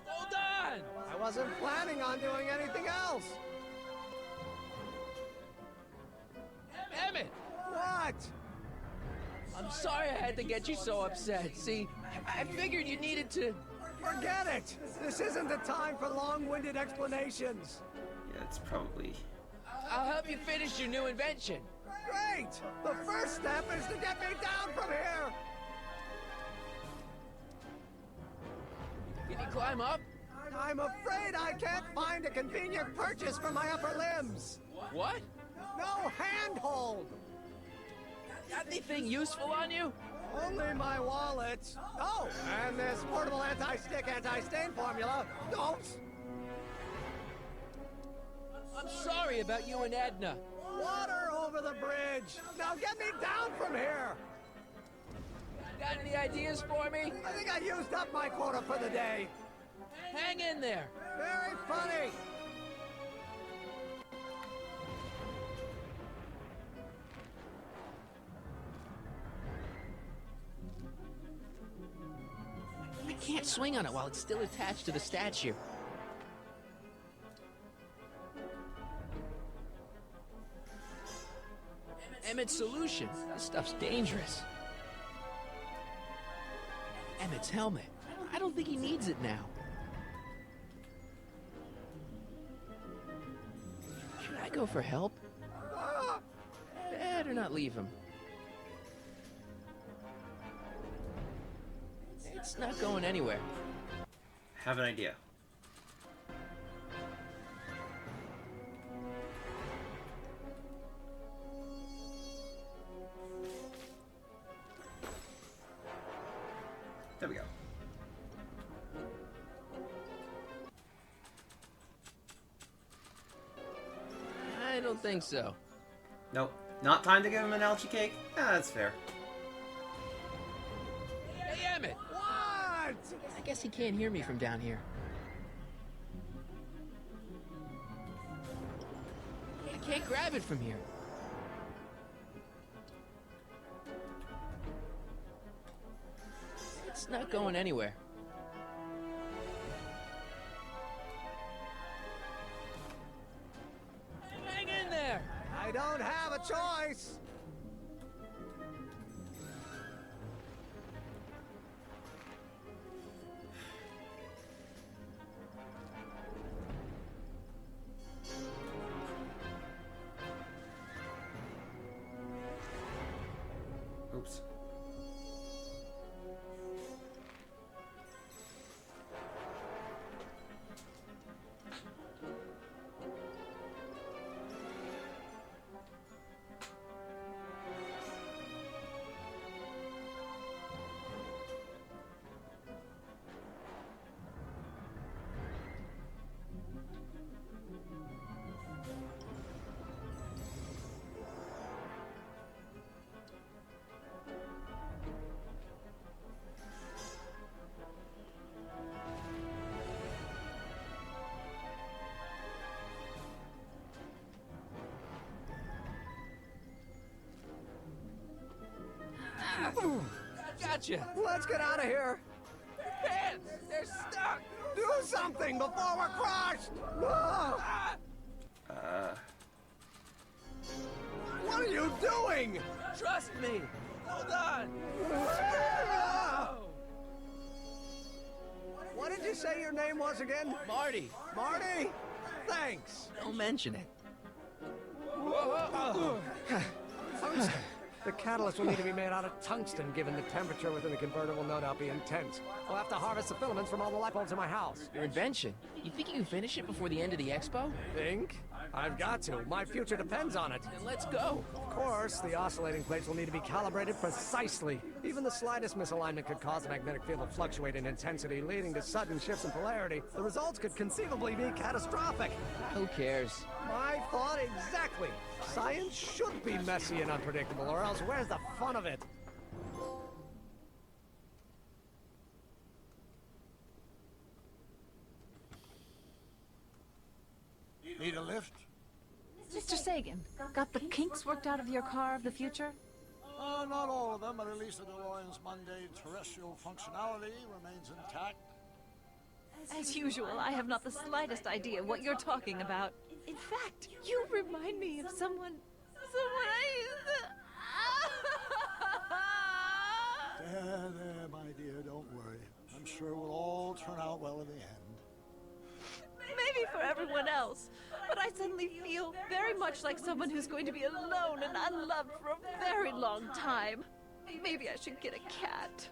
Hold on! I wasn't planning on doing anything else. Emmett! What? I'm sorry I had to get you so upset. See, I figured you needed to... Forget it! This isn't the time for long-winded explanations. Yeah, it's probably... I'll help you finish your new invention. Great! The first step is to get me down from here! Can you climb up? I'm afraid I can't find a convenient purchase for my upper limbs. What? No handhold! Got anything useful on you? Only my wallet. Oh, and this portable anti-stick, anti-stain formula. Don't! I'm sorry about you and Edna. Water over the bridge. Now get me down from here. Got any ideas for me? I think I used up my quota for the day. Hang in there. Very funny. I can't swing on it while it's still attached to the statue. Emmett's solution. This stuff's dangerous. Emmett's helmet. I don't think he needs it now. Should I go for help? Better not leave him. It's not going anywhere. Have an idea. There we go. I don't think so. Nope. Not time to give him an algae cake? Ah, that's fair. Hey, Emmett! What? I guess he can't hear me from down here. I can't grab it from here. It's not going anywhere. Hang in there! I don't have a choice. Oops. Gotcha! Let's get out of here. Hands! They're stuck! Do something before we're crushed. Ah! What are you doing? Trust me! Hold on! What did you say your name was again? Marty, Marty? Thanks. don't mention it. Tungsten. The catalyst will need to be made out of tungsten, given the temperature within the converter will no doubt be intense. We'll have to harvest the filaments from all the light bulbs in my house. Your invention. You think you can finish it before the end of the expo? Think? I've got to. My future depends on it. Then let's go. Of course, the oscillating plates will need to be calibrated precisely. Even the slightest misalignment could cause the magnetic field to fluctuate in intensity, leading to sudden shifts in polarity. The results could conceivably be catastrophic. Who cares? My thought exactly. Science should be messy and unpredictable, or else where's the fun of it? Need a lift? Mr. Sagan, got the kinks worked out of your car of the future? Not all of them, but at least the DeLorean's mundane terrestrial functionality remains intact. As usual, I have not the slightest idea what you're talking about. In fact, you remind me of someone I used to... There, my dear, don't worry. I'm sure we'll all turn out well in the end. Maybe for everyone else, but I suddenly feel very much like someone who's going to be alone and unloved for a very long time. Maybe I should get a cat.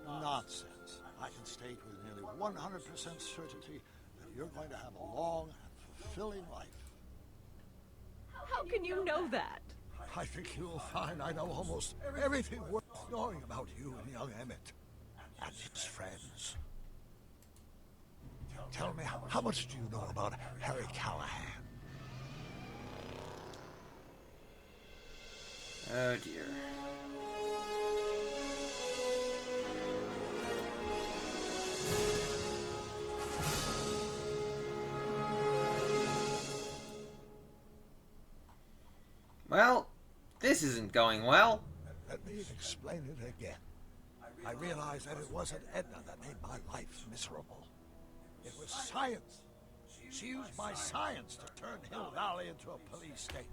Nonsense. I can state with nearly 100% certainty that you're going to have a long and fulfilling life. How can you know that? I think you'll find I know almost everything worth knowing about you and young Emmett and his friends. Tell me, how much do you know about Harry Callahan? Oh dear. Well, this isn't going well. Let me explain it again. I realized that it wasn't Edna that made my life miserable. It was science. She used my science to turn Hill Valley into a police state.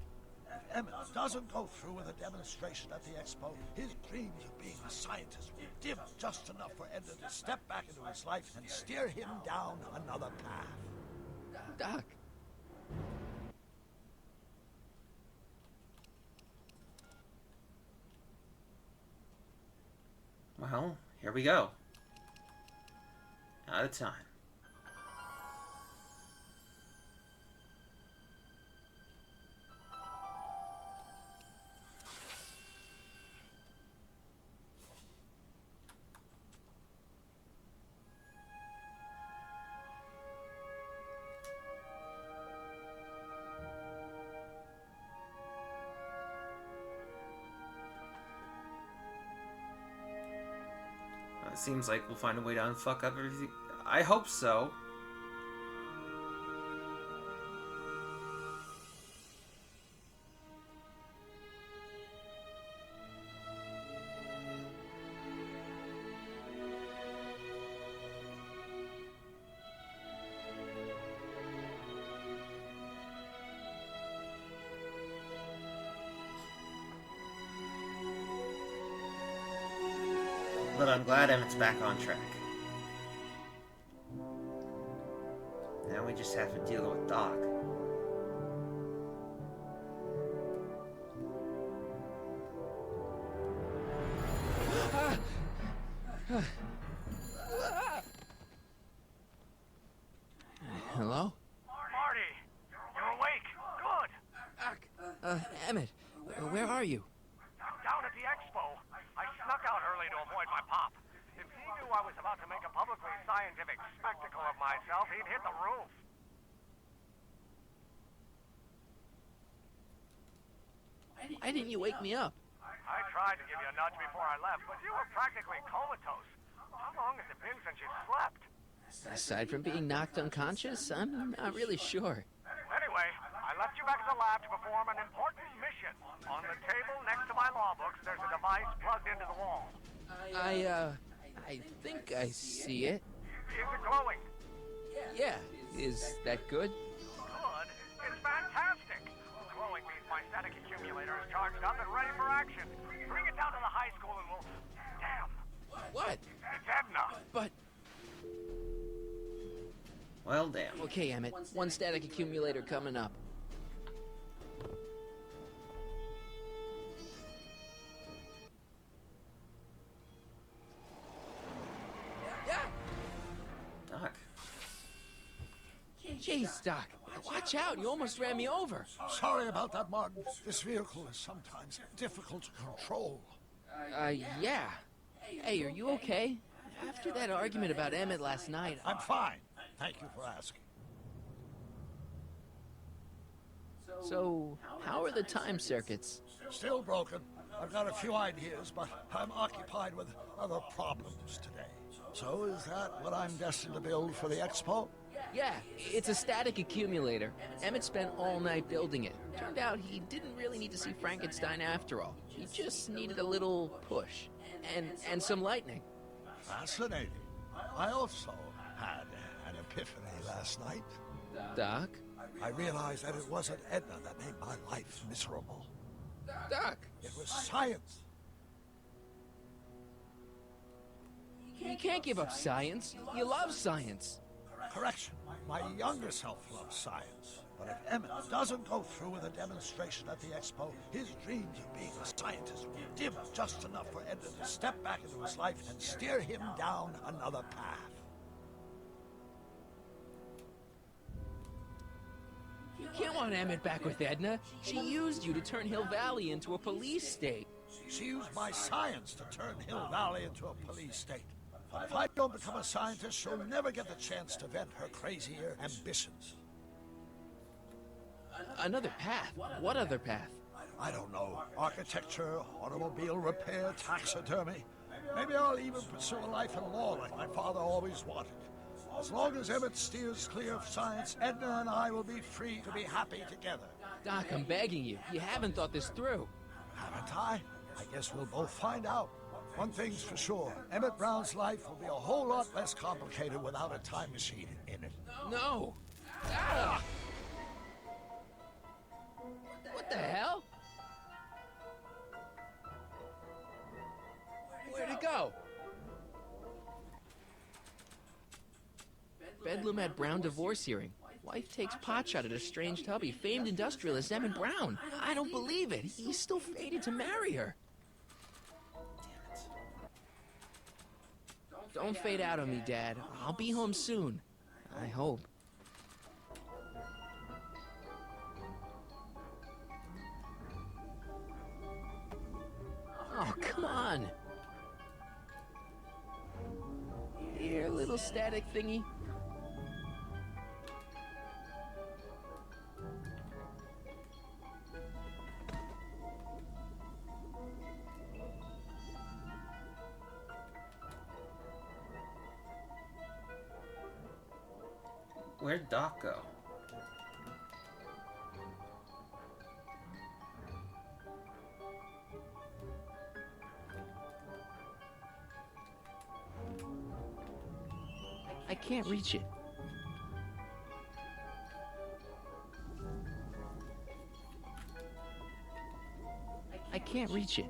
If Emmett doesn't go through with a demonstration at the expo, his dreams of being a scientist will dim just enough for Edna to step back into his life and steer him down another path. Doc. Well, here we go. Out of time. It seems like we'll find a way to unfuck up everything. I hope so. But I'm glad Emmett's back on track. Now we just have to deal with Doc. Hello? Marty, you're awake. Good. Emmett, where are you? Down at the expo. I snuck out early to avoid my pop. If he knew I was about to make a publicly scientific spectacle of myself, he'd hit the roof. Why didn't you wake me up? I tried to give you a nudge before I left, but you were practically comatose. How long has it been since you slept? Aside from being knocked unconscious, I'm not really sure. Anyway, I left you back at the lab to perform an important mission. On the table next to my law books, there's a device plugged into the wall. I think I see it. Is it glowing? Yeah, is that good? Good. It's fantastic. Glowing means my static accumulation simulator is charged up and ready for action. Bring it down to the high school and we'll... Damn! What? It's Edna! But... Well, damn. Okay, Emmett. One static accumulator coming up. Doc. Jeez, Doc. Watch out. You almost ran me over. Sorry about that, Martin. This vehicle is sometimes difficult to control. Yeah. Hey, are you okay? After that argument about Emmett last night... I'm fine. Thank you for asking. So, how are the time circuits? Still broken. I've got a few ideas, but I'm occupied with other problems today. So is that what I'm destined to build for the expo? Yeah, it's a static accumulator. Emmett spent all night building it. Turned out he didn't really need to see Frankenstein after all. He just needed a little push. And some lightning. Fascinating. I also had an epiphany last night. Doc? I realized that it wasn't Edna that made my life miserable. Doc! It was science. You can't give up science. You love science. Correction. My younger self loves science. But if Emmett doesn't go through with a demonstration at the expo, his dreams of being a scientist will dim just enough for Edna to step back into his life and steer him down another path. You can't want Emmett back with Edna. She used you to turn Hill Valley into a police state. She used my science to turn Hill Valley into a police state. But if I don't become a scientist, she'll never get the chance to vent her crazier ambitions. Another path? What other path? I don't know. Architecture, automobile repair, taxidermy. Maybe I'll even pursue a life in law like my father always wanted. As long as Emmett steers clear of science, Edna and I will be free to be happy together. Doc, I'm begging you. You haven't thought this through. Haven't I? I guess we'll both find out. One thing's for sure. Emmett Brown's life will be a whole lot less complicated without a time machine in it. No! Ah! What the hell? Where'd it go? Bedlam at Brown divorce hearing. Wife takes potshot at estranged hubby, famed industrialist Emmett Brown. I don't believe it. He's still fated to marry her. Don't fade out on me, Dad. I'll be home soon. I hope. Oh, come on. Here, little static thingy. Where'd Doc go? I can't reach it. I can't reach it.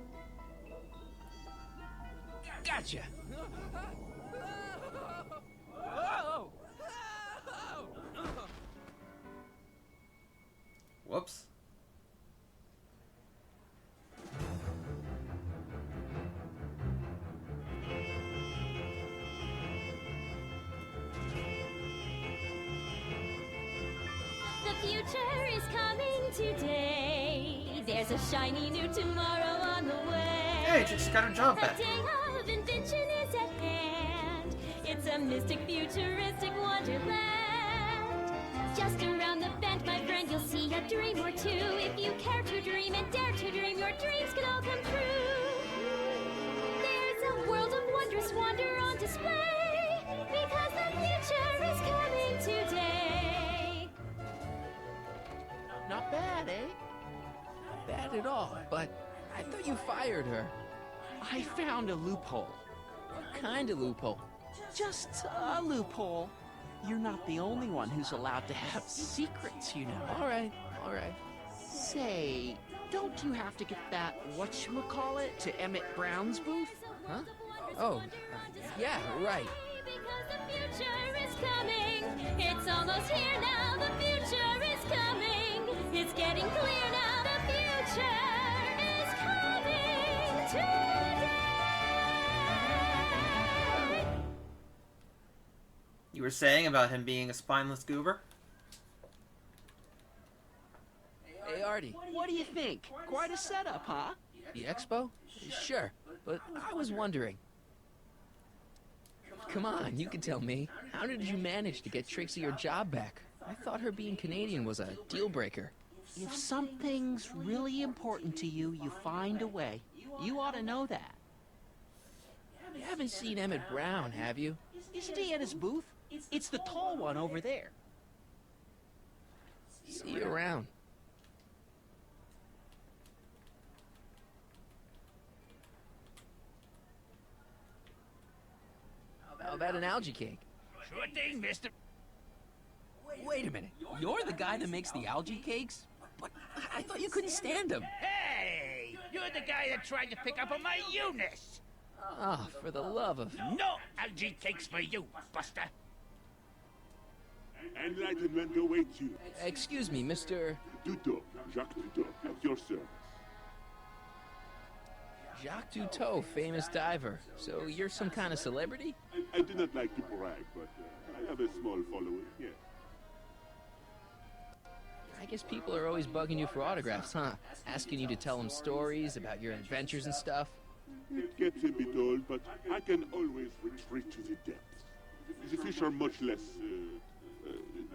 Gotcha! Whoops. The future is coming today. There's a shiny new tomorrow on the way. Hey, she just got her job back. The day of invention is at hand. It's a mystic, futuristic wonderland. Just around the bend, my friend, you'll see a dream or two. If you care to dream and dare to dream, your dreams can all come true. There's a world of wondrous wonder on display, because the future is coming today. Not bad, eh? Not bad at all, but I thought you fired her. I found a loophole. What kind of loophole? Just a loophole. You're not the only one who's allowed to have secrets, you know. All right, all right. Say, Don't you have to get that whatchamacallit to Emmett Brown's booth? Huh? Oh, yeah, right. Because the future is coming. It's almost here now. The future is coming. It's getting clear now. The future is coming today. You were saying about him being a spineless goober? Hey, Artie. What do you think? Quite a setup, huh? The expo? Sure, but I was wondering. Come on, you can tell me. How did you manage to get Trixie her job back? I thought her being Canadian was a deal breaker. If something's really important to you, you find a way. You ought to know that. You haven't seen Emmett Brown, have you? Isn't he at his booth? It's the tall one over there. See you around. How about an algae cake? Sure thing, mister. Wait a minute. You're the guy that makes the algae cakes? But I thought you couldn't stand them. Hey! You're the guy that tried to pick up on my Eunice! Oh, for the love of... No algae cakes for you, Buster! Enlightenment awaits you. Excuse me, Mr... Duto, Jacques Duto, at your service. Jacques Duteau, famous diver. So you're some kind of celebrity? I do not like to brag, but I have a small following, yes. I guess people are always bugging you for autographs, huh? Asking you to tell them stories about your adventures and stuff? It gets a bit old, but I can always retreat to the depths. The fish are much less,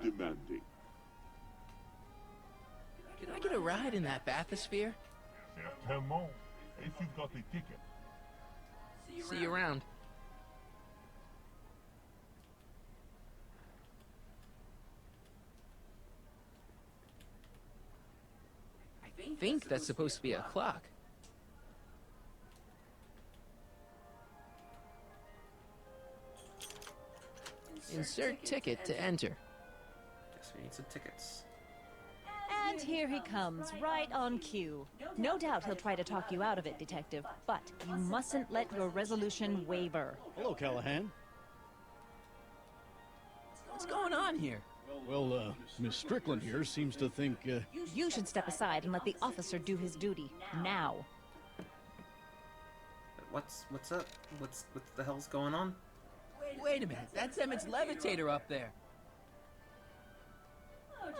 demanding. Can I get a ride in that bathysphere? Certainement, if you've got a ticket. See you around. I think that's supposed to be a clock. Insert ticket to enter. Guess we need some tickets. And here he comes, right on cue. No doubt he'll try to talk you out of it, Detective, but you mustn't let your resolution waver. Hello, Callahan. What's going on here? Well, Miss Strickland here seems to think, You should step aside and let the officer do his duty. Now. What's up? What the hell's going on? Wait a minute, that's Emmett's levitator up there.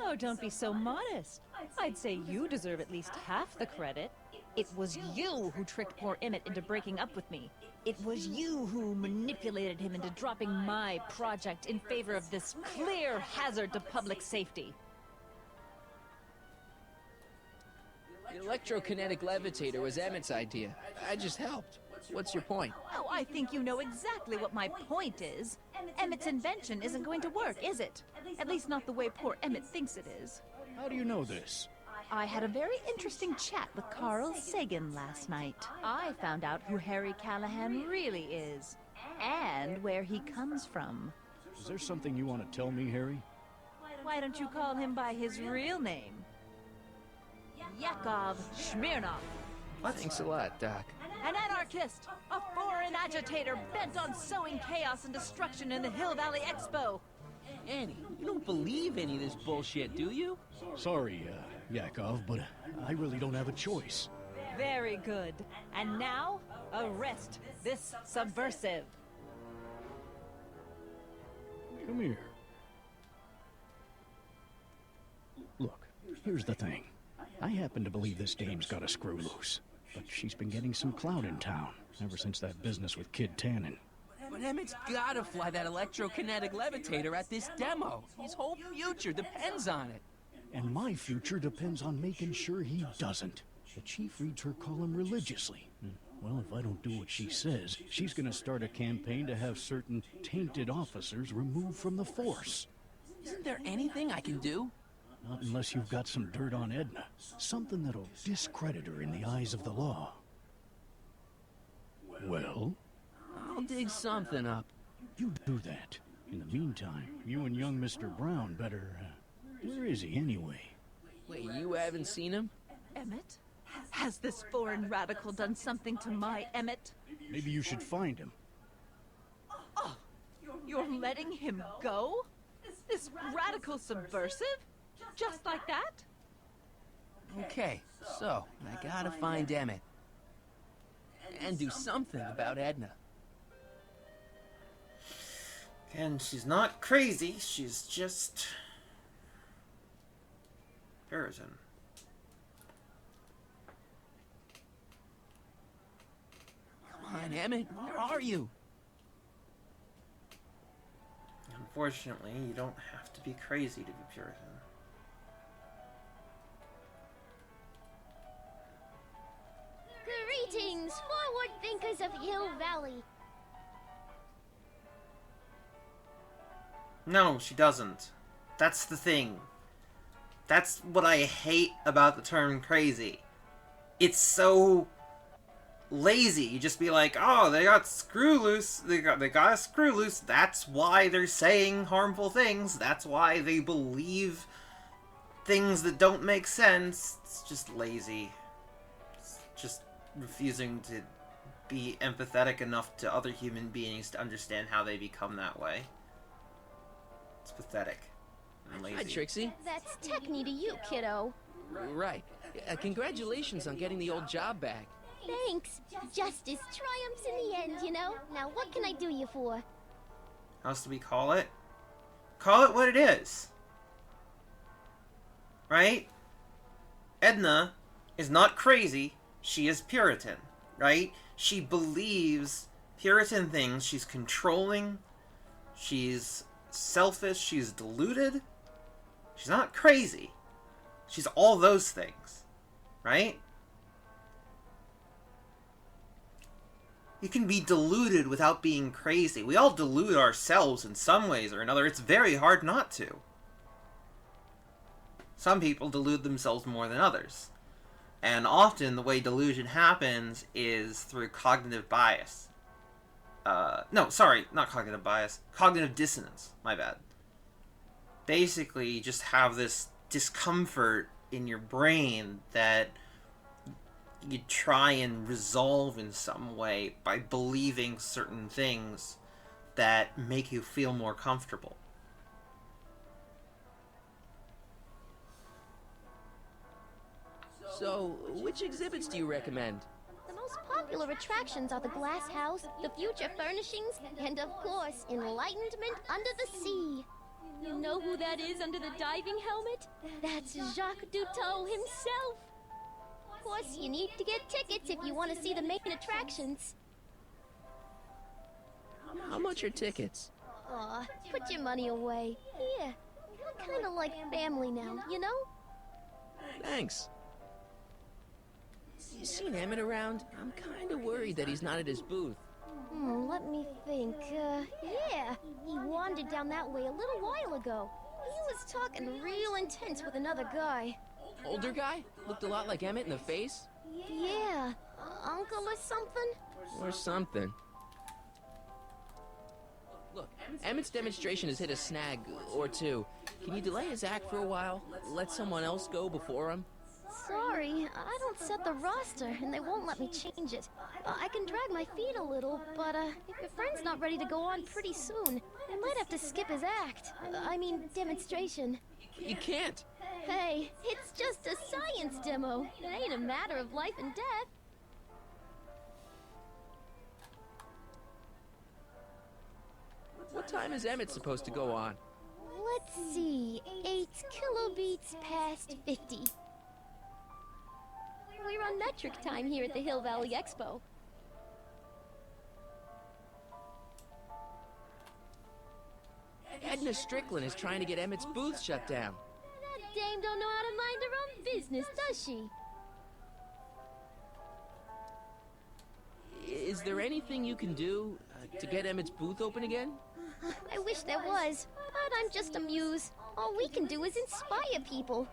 Oh, don't be so modest. I'd say you deserve at least half the credit. It was you who tricked poor Emmett into breaking up with me. It was you who manipulated him into dropping my project in favor of this clear hazard to public safety. The electrokinetic levitator was Emmett's idea. I just helped. What's your point? Oh, I think you know exactly what my point is. Emmett's invention isn't going to work, is it? At least not the way poor Emmett thinks it is. how do you know this? I had a very interesting chat with Carl Sagan last night. I found out who Harry Callahan really is, and where he comes from. Is there something you want to tell me, Harry? Why don't you call him by his real name? Yakov Smirnov. Thanks a lot, Doc. An anarchist, a foreign agitator bent on sowing chaos and destruction in the Hill Valley Expo. Annie, you don't believe any of this bullshit, do you? Sorry, Yakov, but I really don't have a choice. Very good. And now, arrest this subversive. Come here. Look, here's the thing. I happen to believe this dame's got a screw loose. But she's been getting some clout in town, ever since that business with Kid Tannen. But Emmett's gotta fly that electrokinetic levitator at this demo. His whole future depends on it. And my future depends on making sure he doesn't. The chief reads her column religiously. Well, if I don't do what she says, she's gonna start a campaign to have certain tainted officers removed from the force. Isn't there anything I can do? Not unless you've got some dirt on Edna. Something that'll discredit her in the eyes of the law. Well? I'll dig something up. You do that. In the meantime, you and young Mr. Brown better... where is he anyway? Wait, you haven't seen him? Emmett? Has this foreign radical done something to my Emmett? Maybe you should find him. Oh, you're letting him go? This radical subversive? Just like that? Okay, so I gotta find Emmett. And do something about Edna. And she's not crazy, she's just... Puritan. Come on, Emmett, where are you? Unfortunately, you don't have to be crazy to be Puritan. Greetings, forward thinkers of Hill Valley. No, she doesn't. That's the thing. That's what I hate about the term crazy. It's so lazy. You just be like, oh, they got screw loose. They got a screw loose. That's why they're saying harmful things. That's why they believe things that don't make sense. It's just lazy. It's just refusing to be empathetic enough to other human beings to understand how they become that way. It's pathetic and lazy. Hi, Trixie. That's techni to you, kiddo. Right. Congratulations on getting the old job back. Thanks. Justice triumphs in the end, you know? Now what can I do you for? How else do we call it? Call it what it is. Right? Edna is not crazy. She is Puritan. Right? She believes Puritan things. She's controlling. She's selfish. She's deluded. She's not crazy. She's all those things. Right? You can be deluded without being crazy. We all delude ourselves in some ways or another. It's very hard not to. Some people delude themselves more than others. And often the way delusion happens is through cognitive bias. No, sorry, not cognitive bias. Cognitive dissonance. My bad. Basically, you just have this discomfort in your brain that you try and resolve in some way by believing certain things that make you feel more comfortable. So, which exhibits do you recommend? The most popular attractions are the Glass House, the Future Furnishings, and of course, Enlightenment Under the Sea. You know who that is under the diving helmet? That's Jacques Cousteau himself. Of course, you need to get tickets if you want to see the main attractions. How much are tickets? Aw, put your money away. Here, we're kind of like family now, you know? Thanks. You seen Emmett around? I'm kind of worried that he's not at his booth. Let me think. Yeah, he wandered down that way a little while ago. He was talking real intense with another guy. Older guy? Looked a lot like Emmett in the face? Yeah, uncle or something? Or something. Look, Emmett's demonstration has hit a snag or two. Can you delay his act for a while? Let someone else go before him? Sorry, I don't set the roster, and they won't let me change it. I can drag my feet a little, but if your friend's not ready to go on pretty soon, I might have to skip his act. I mean, demonstration. You can't. Hey, it's just a science demo. It ain't a matter of life and death. What time is Emmett supposed to go on? Let's see, 8 kilobeats past 50. We're on metric time here at the Hill Valley Expo. Edna Strickland is trying to get Emmett's booth shut down. That dame don't know how to mind her own business, does she? Is there anything you can do to get Emmett's booth open again? I wish there was, but I'm just a muse. All we can do is inspire people.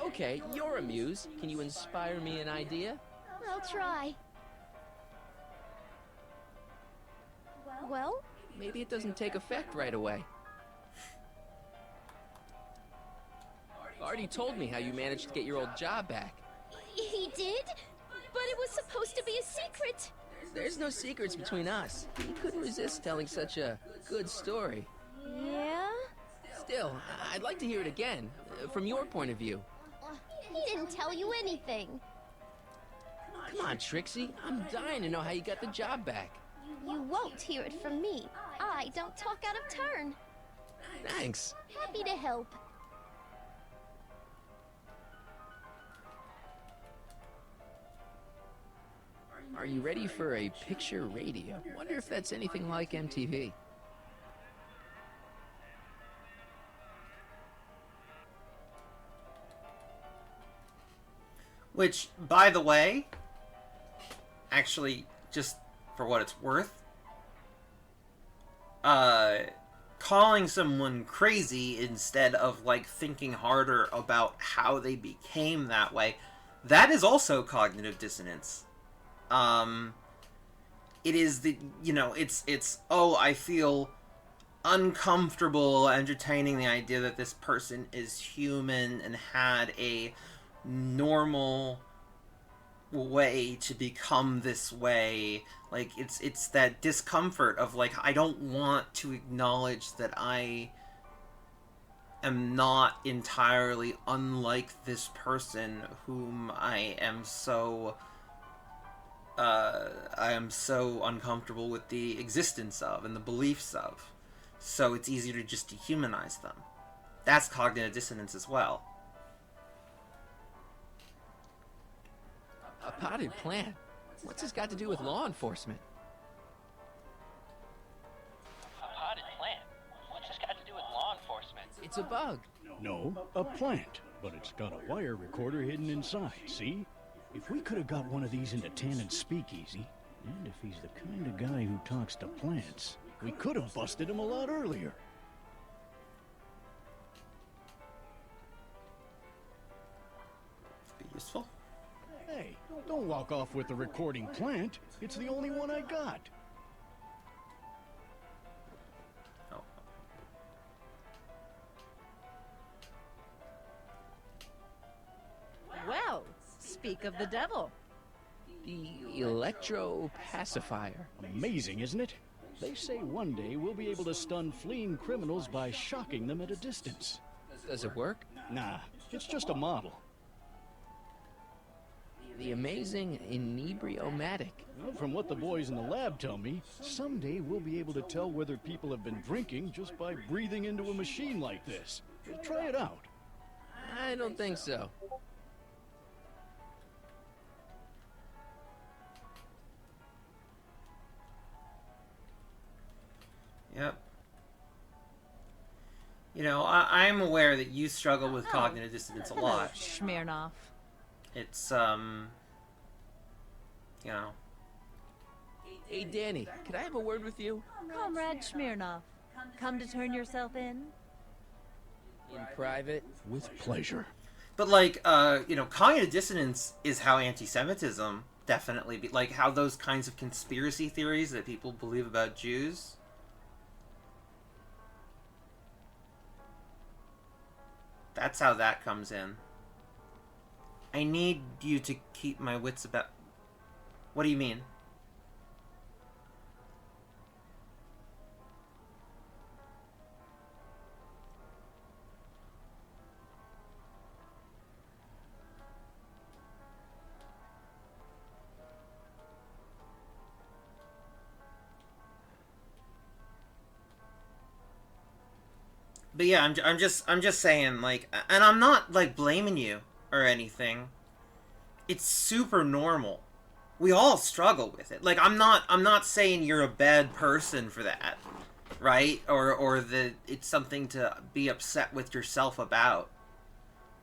Okay, you're a muse. Can you inspire me an idea? I'll try. Well? Maybe it doesn't take effect right away. Marty told me how you managed to get your old job back. He did? But it was supposed to be a secret. There's no secrets between us. He couldn't resist telling such a good story. Yeah? Still, I'd like to hear it again, from your point of view. He didn't tell you anything. Come on, Trixie. I'm dying to know how you got the job back. You won't hear it from me. I don't talk out of turn. Thanks. Happy to help. Are you ready for a picture radio? Wonder if that's anything like MTV. Which, by the way, actually, just for what it's worth, calling someone crazy instead of, like, thinking harder about how they became that way, that is also cognitive dissonance. It is the, you know, it's, oh, I feel uncomfortable entertaining the idea that this person is human and had a normal way to become this way. Like, it's that discomfort of, like, I don't want to acknowledge that I am not entirely unlike this person whom I am so uncomfortable with the existence of and the beliefs of. So it's easier to just dehumanize them. That's cognitive dissonance as well. A potted plant? What's this got to do with law enforcement? A potted plant? What's this got to do with law enforcement? It's a bug. No, a plant. But it's got a wire recorder hidden inside, see? If we could have got one of these into Tannen's speakeasy, and if he's the kind of guy who talks to plants, we could have busted him a lot earlier. Be useful. Hey, don't walk off with the recording plant. It's the only one I got. Oh. Well, speak of the devil. The electro pacifier. Amazing, isn't it? They say one day we'll be able to stun fleeing criminals by shocking them at a distance. Does it work? Nah, it's just a model. The amazing inebriomatic. Well, from what the boys in the lab tell me, someday we'll be able to tell whether people have been drinking just by breathing into a machine like this. Try it out. I don't think so. Yep. You know, I'm aware that you struggle with cognitive dissonance a lot. Smirnoff. It's, you know. Hey, Danny, could I have a word with you? Comrade Smirnoff, come to turn yourself in? In private? With pleasure. But, like, you know, cognitive dissonance is how anti-Semitism definitely be, like, how those kinds of conspiracy theories that people believe about Jews. That's how that comes in. I need you to keep my wits about... What do you mean? But yeah, I'm just saying, like, and I'm not, like, blaming you or anything. It's super normal. We all struggle with it. Like, I'm not saying you're a bad person for that, right? Or that it's something to be upset with yourself about.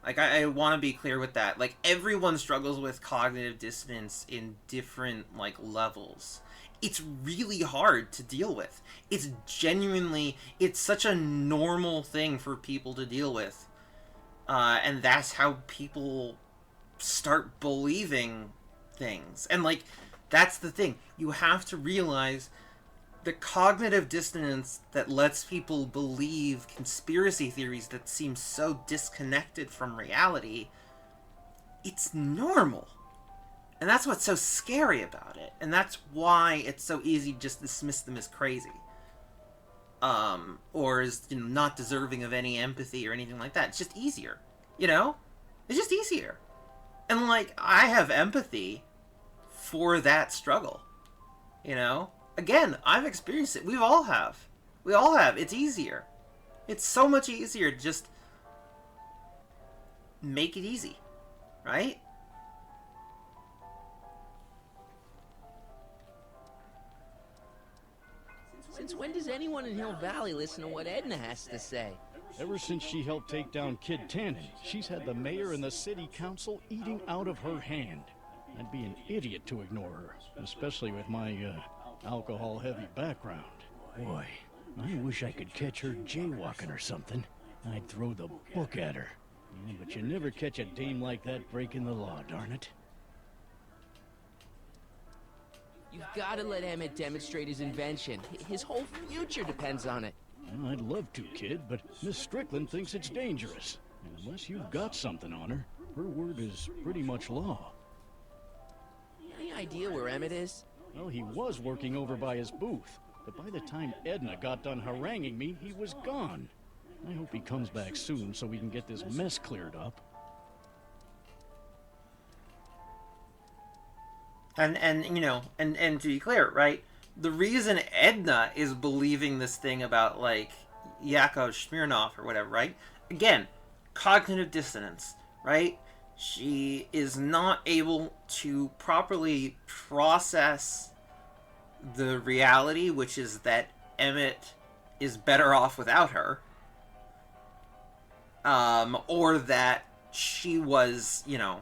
Like, I want to be clear with that. Like, everyone struggles with cognitive dissonance in different, like, levels. It's really hard to deal with. It's genuinely, it's such a normal thing for people to deal with. And that's how people start believing things. And, like, that's the thing. You have to realize the cognitive dissonance that lets people believe conspiracy theories that seem so disconnected from reality, it's normal. And that's what's so scary about it. And that's why it's so easy to just dismiss them as crazy. Or as, you know, not deserving of any empathy or anything like that. It's just easier. You know? It's just easier. And, like, I have empathy for that struggle. You know? Again, I've experienced it. We all have. We all have. It's easier. It's so much easier to just make it easy. Right? Since when does anyone in Hill Valley listen to what Edna has to say? Ever since she helped take down Kid Tannen, she's had the mayor and the city council eating out of her hand. I'd be an idiot to ignore her, especially with my, alcohol-heavy background. Boy, I wish I could catch her jaywalking or something. I'd throw the book at her. Yeah, but you never catch a dame like that breaking the law, darn it. You've got to let Emmett demonstrate his invention. His whole future depends on it. Well, I'd love to, kid, but Miss Strickland thinks it's dangerous. And unless you've got something on her, her word is pretty much law. Any idea where Emmett is? Well, he was working over by his booth, but by the time Edna got done haranguing me, he was gone. I hope he comes back soon so we can get this mess cleared up. And you know, and to be clear, right? The reason Edna is believing this thing about, like, Yakov Smirnov or whatever, right? Again, cognitive dissonance, right? She is not able to properly process the reality, which is that Emmett is better off without her. Or that she was, you know,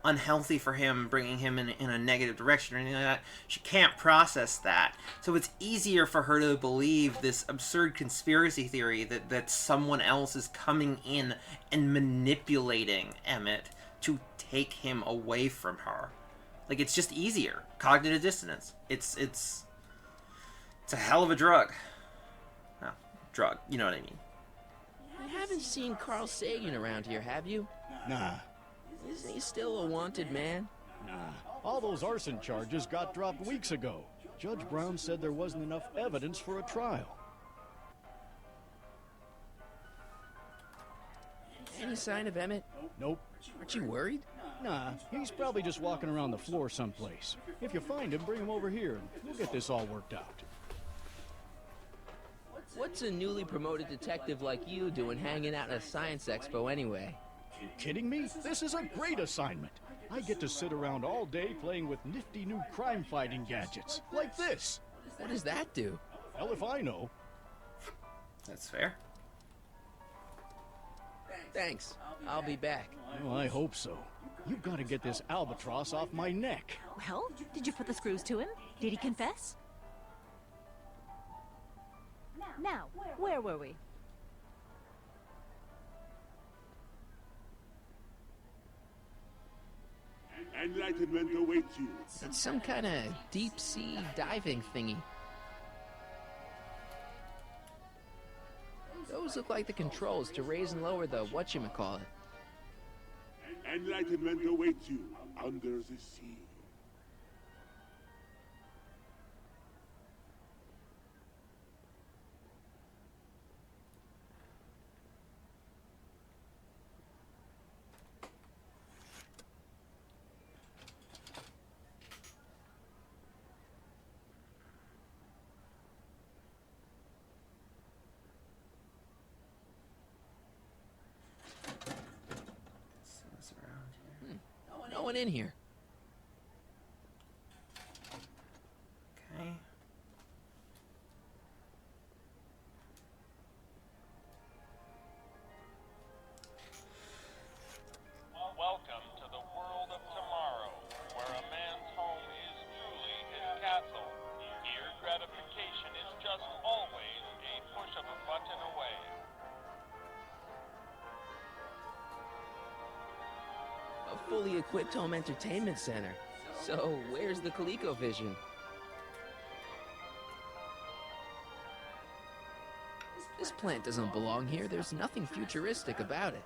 unhealthy for him, bringing him in a negative direction or anything like that. She can't process that. So it's easier for her to believe this absurd conspiracy theory that someone else is coming in and manipulating Emmett to take him away from her. Like, it's just easier. Cognitive dissonance. It's a hell of a drug. No, drug. You know what I mean. You haven't seen Carl Sagan around here, have you? Nah. Isn't he still a wanted man? Nah. All those arson charges got dropped weeks ago. Judge Brown said there wasn't enough evidence for a trial. Any sign of Emmett? Nope. Aren't you worried? Nah, he's probably just walking around the floor someplace. If you find him, bring him over here, and we'll get this all worked out. What's a newly promoted detective like you doing hanging out at a science expo anyway? You kidding me? This is a great assignment. I get to sit around all day playing with nifty new crime-fighting gadgets, like this. What does that do? Hell if I know. That's fair. Thanks. I'll be back. Well, I hope so. You've got to get this albatross off my neck. Well, did you put the screws to him? Did he confess? Now, where were we? Enlightenment awaits you. It's some kind of deep-sea diving thingy. Those look like the controls to raise and lower the whatchamacallit. Enlightenment awaits you under the sea. No one in here. Okay. Welcome to the world of tomorrow, where a man's home is truly his castle. Here, gratification is just always a push of a button away. A fully equipped home entertainment center. So, where's the ColecoVision? plant doesn't belong here. There's nothing futuristic about it.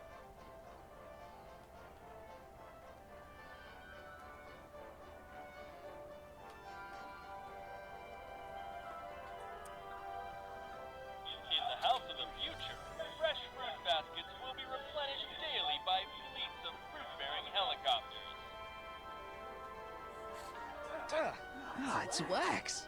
In the house of the future, fresh fruit baskets will be replenished daily by fleets of fruit-bearing helicopters. Ah, it's wax.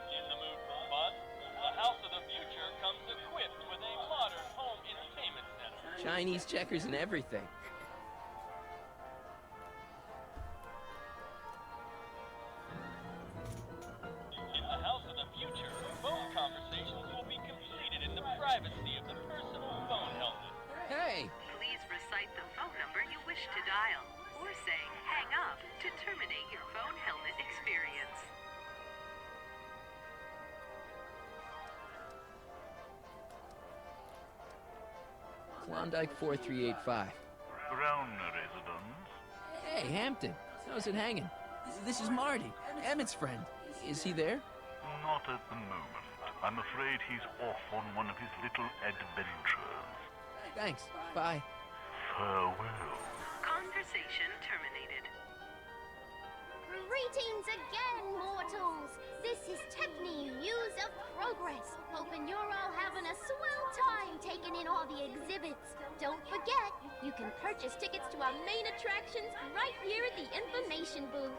In the mood for fun, the house of the future comes equipped with a modern home entertainment center. Chinese checkers and everything. In the house of the future, phone conversations will be completed in the privacy of the personal phone helmet. Hey! Please recite the phone number you wish to dial, or say hang up to terminate your phone helmet experience. Klondike 4385. Brown residence. Hey, Hampton. How's it hanging? This is Marty, Emmett's friend. Is he there? Not at the moment. I'm afraid he's off on one of his little adventures. Thanks. Bye. Farewell. Conversation terminated. Greetings again, mortals! This is Techni, Muse of Progress. Hoping you're all having a swell time taking in all the exhibits. Don't forget, you can purchase tickets to our main attractions right here at the information booth.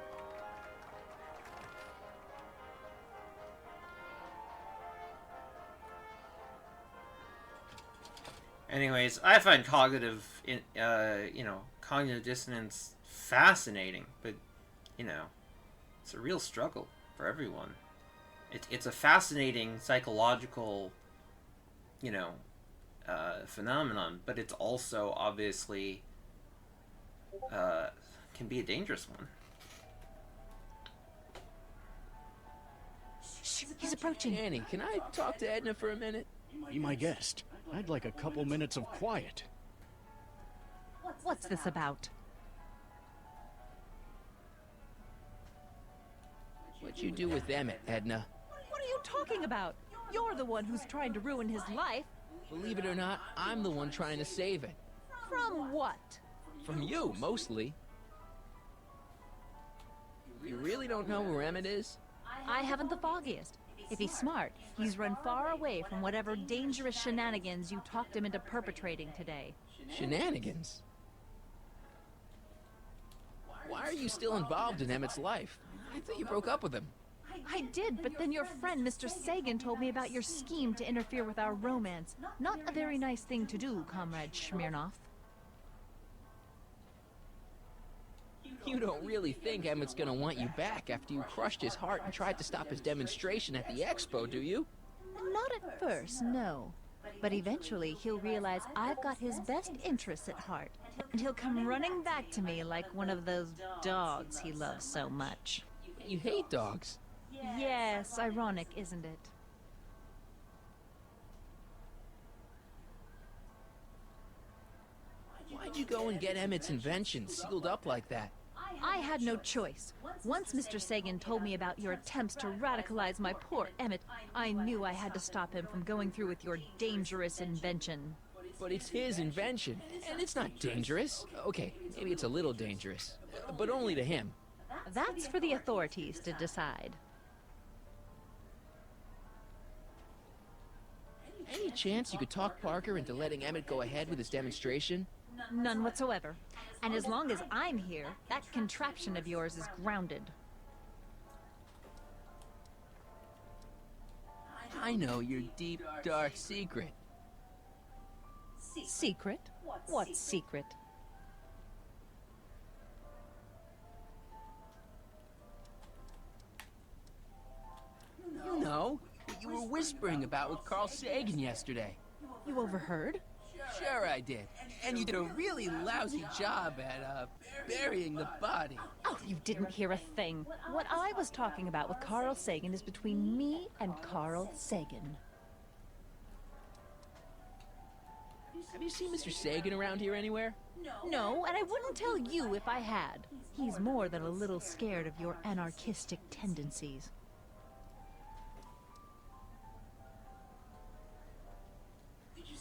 Anyways, I find cognitive dissonance fascinating, but, it's a real struggle for everyone. It's a fascinating psychological, phenomenon, but it's also obviously can be a dangerous one. He's approaching. Annie, can I talk to Edna for a minute? Be my guest. I'd like a couple minutes of quiet. What's this about? What'd you do with Emmett, Edna? What are you talking about? You're the one who's trying to ruin his life. Believe it or not, I'm the one trying to save it. From what? From you, mostly. You really don't know where Emmett is? I haven't the foggiest. If he's smart, he's run far away from whatever dangerous shenanigans you talked him into perpetrating today. Shenanigans? Why are you still involved in Emmett's life? I thought you broke up with him. I did, but then your friend, Mr. Sagan, told me about your scheme to interfere with our romance. Not a very nice thing to do, Comrade Smirnoff. You don't really think Emmett's gonna want you back after you crushed his heart and tried to stop his demonstration at the expo, do you? Not at first, no. But eventually he'll realize I've got his best interests at heart, and he'll come running back to me like one of those dogs he loves so much. You hate dogs. Yes, ironic, isn't it? Why'd you go and get Emmett's invention sealed up like that? I had no choice. Once Mr. Sagan told me about your attempts to radicalize my poor Emmett, I knew I had to stop him from going through with your dangerous invention. But it's his invention, and it's not dangerous. Okay, maybe it's a little dangerous, but only to him. That's for the authorities to decide. Any chance you could talk Parker into letting Emmett go ahead with his demonstration? None whatsoever. And as long as I'm here, that contraption of yours is grounded. I know your deep, dark secret. Secret? What secret? You know, what you were whispering about with Carl Sagan yesterday. You overheard? Sure I did. And you did a really lousy job at, burying the body. Oh, you didn't hear a thing. What I was talking about with Carl Sagan is between me and Carl Sagan. Have you seen Mr. Sagan around here anywhere? No, and I wouldn't tell you if I had. He's more than a little scared of your anarchistic tendencies.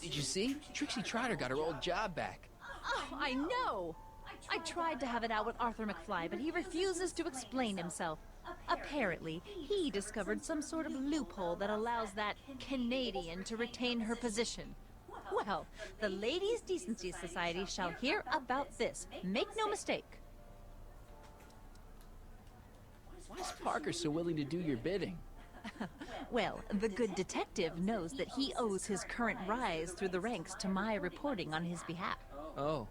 Did you see? Trixie Trotter got her old job back. Oh, I know! I tried to have it out with Arthur McFly, but he refuses to explain himself. Apparently, he discovered some sort of loophole that allows that Canadian to retain her position. Well, the Ladies' Decency Society shall hear about this. Make no mistake. Why is Parker so willing to do your bidding? Well, the good detective knows that he owes his current rise through the ranks to my reporting on his behalf. Oh.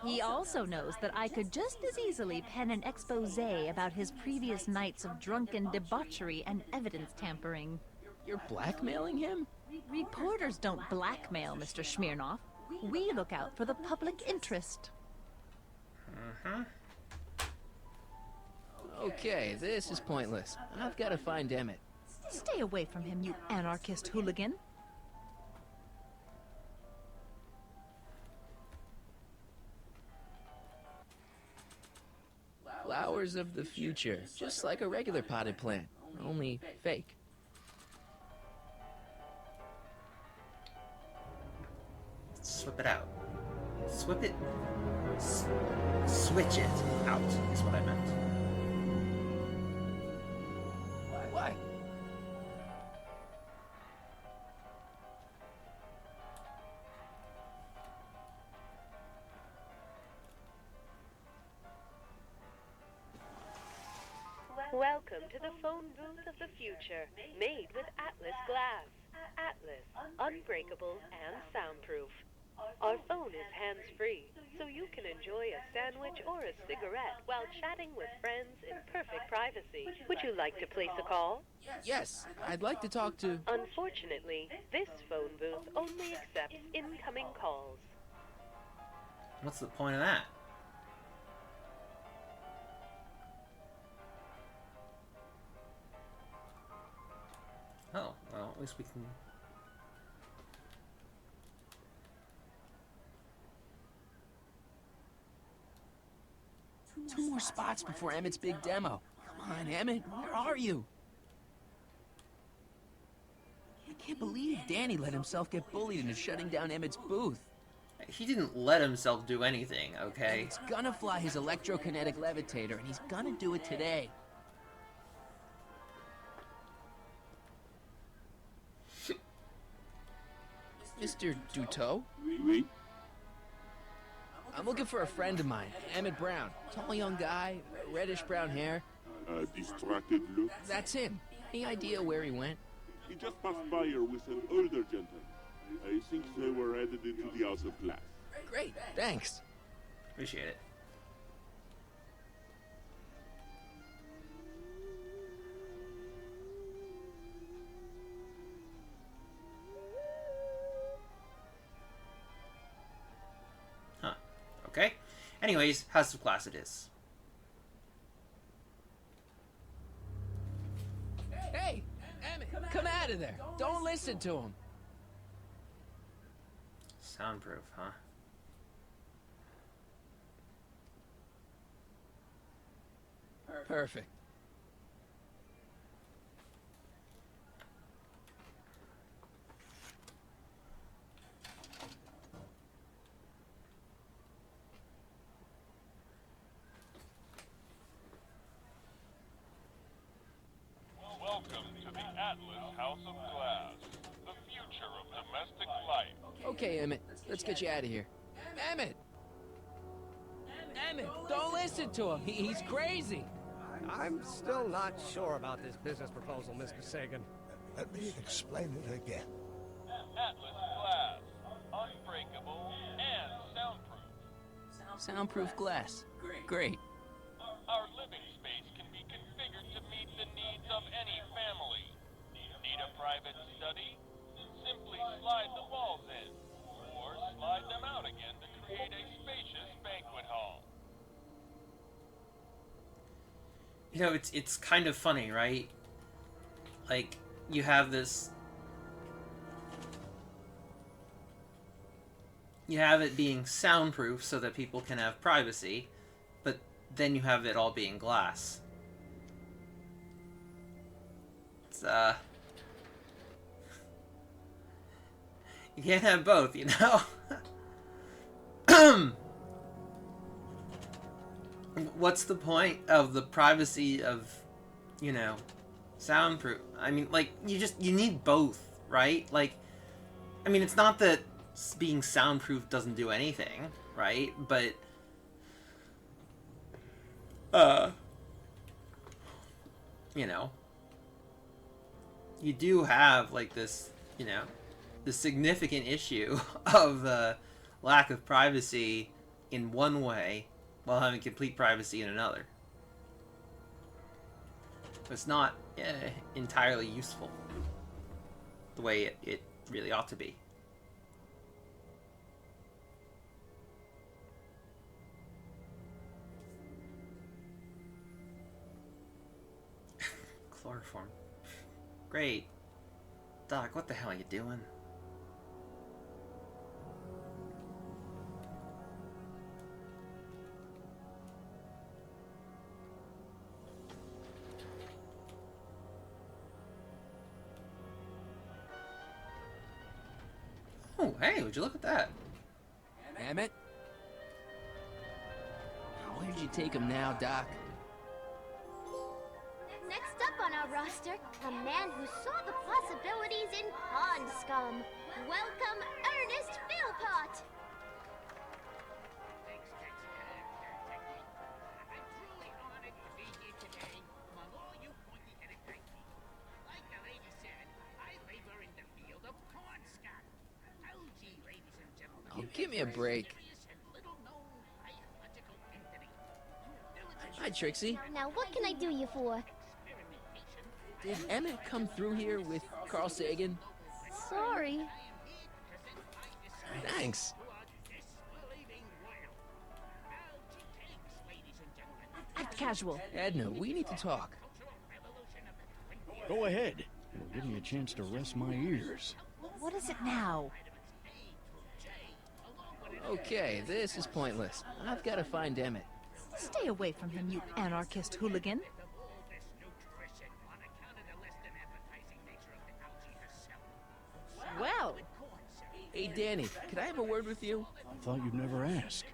He also knows that I could just as easily pen an exposé about his previous nights of drunken debauchery and evidence tampering. You're blackmailing him? Reporters don't blackmail, Mr. Smirnoff. We look out for the public interest. Okay, this is pointless. I've got to find Emmett. Stay away from him, you anarchist hooligan. Flowers of the future, just like a regular potted plant, only fake. Swip it out. Swip it. Switch it out is what I meant. Why? Welcome to the phone booth of the future, made with Atlas glass. Atlas, unbreakable and soundproof. Our phone is hands-free, so you can enjoy a sandwich or a cigarette while chatting with friends in perfect privacy. Would you like to place a call? Yes, I'd like to talk to... Unfortunately, this phone booth only accepts incoming calls. What's the point of that? Oh, well, at least we can... Two more spots before Emmett's big demo. Come on, Emmett, where are you? I can't believe Danny let himself get bullied into shutting down Emmett's booth. He didn't let himself do anything, okay? He's gonna fly his electrokinetic levitator, and he's gonna do it today. Mr. Duteau? Oui? I'm looking for a friend of mine, Emmett Brown. Tall young guy, reddish-brown hair. Distracted look? That's him. Any idea where he went? He just passed by here with an older gentleman. I think they were headed into the House of Glass. Great, thanks. Appreciate it. Huh. Okay. Anyways, House of Glass it is. Hey, Emmett, come out of there. Don't listen to him. Soundproof, huh? Perfect. Welcome to the Atlas House of Glass, the future of domestic life. Okay, Emmett, let's get you out of here. Emmett! Emmett, don't listen to him. He's crazy. I'm still not sure about this business proposal, Mr. Sagan. Let me explain it again. Atlas Glass, unbreakable and soundproof. Soundproof glass. Great. Our living space can be configured to meet the needs of any family. Need a private study? Simply slide the walls in, or slide them out again to create a spacious banquet hall. You know, it's kind of funny, right? Like, you have this... you have it being soundproof so that people can have privacy, but then you have it all being glass. It's, you can't have both, you know? What's the point of the privacy of, you know, soundproof? I mean, like, you need both, right? Like, I mean, it's not that being soundproof doesn't do anything, right? But, you know, you do have, like, this, you know, the significant issue of the lack of privacy in one way while having complete privacy in another. It's not entirely useful the way it really ought to be. Chloroform. Great. Doc, what the hell are you doing? Oh, hey, would you look at that? Emmett? Where'd you take him now, Doc? Next up on our roster, a man who saw the possibilities in pond scum. Welcome, Ernest Philpott! Oh, give me a break. Hi, Trixie. Now, what can I do you for? Did Emmett come through here with Carl Sagan? Sorry. Thanks. Act casual. Edna, we need to talk. Go ahead. It'll give me a chance to rest my ears. What is it now? Okay, this is pointless. I've got to find Emmett. Stay away from him, you anarchist hooligan. Well. Hey, Danny, could I have a word with you? I thought you'd never ask.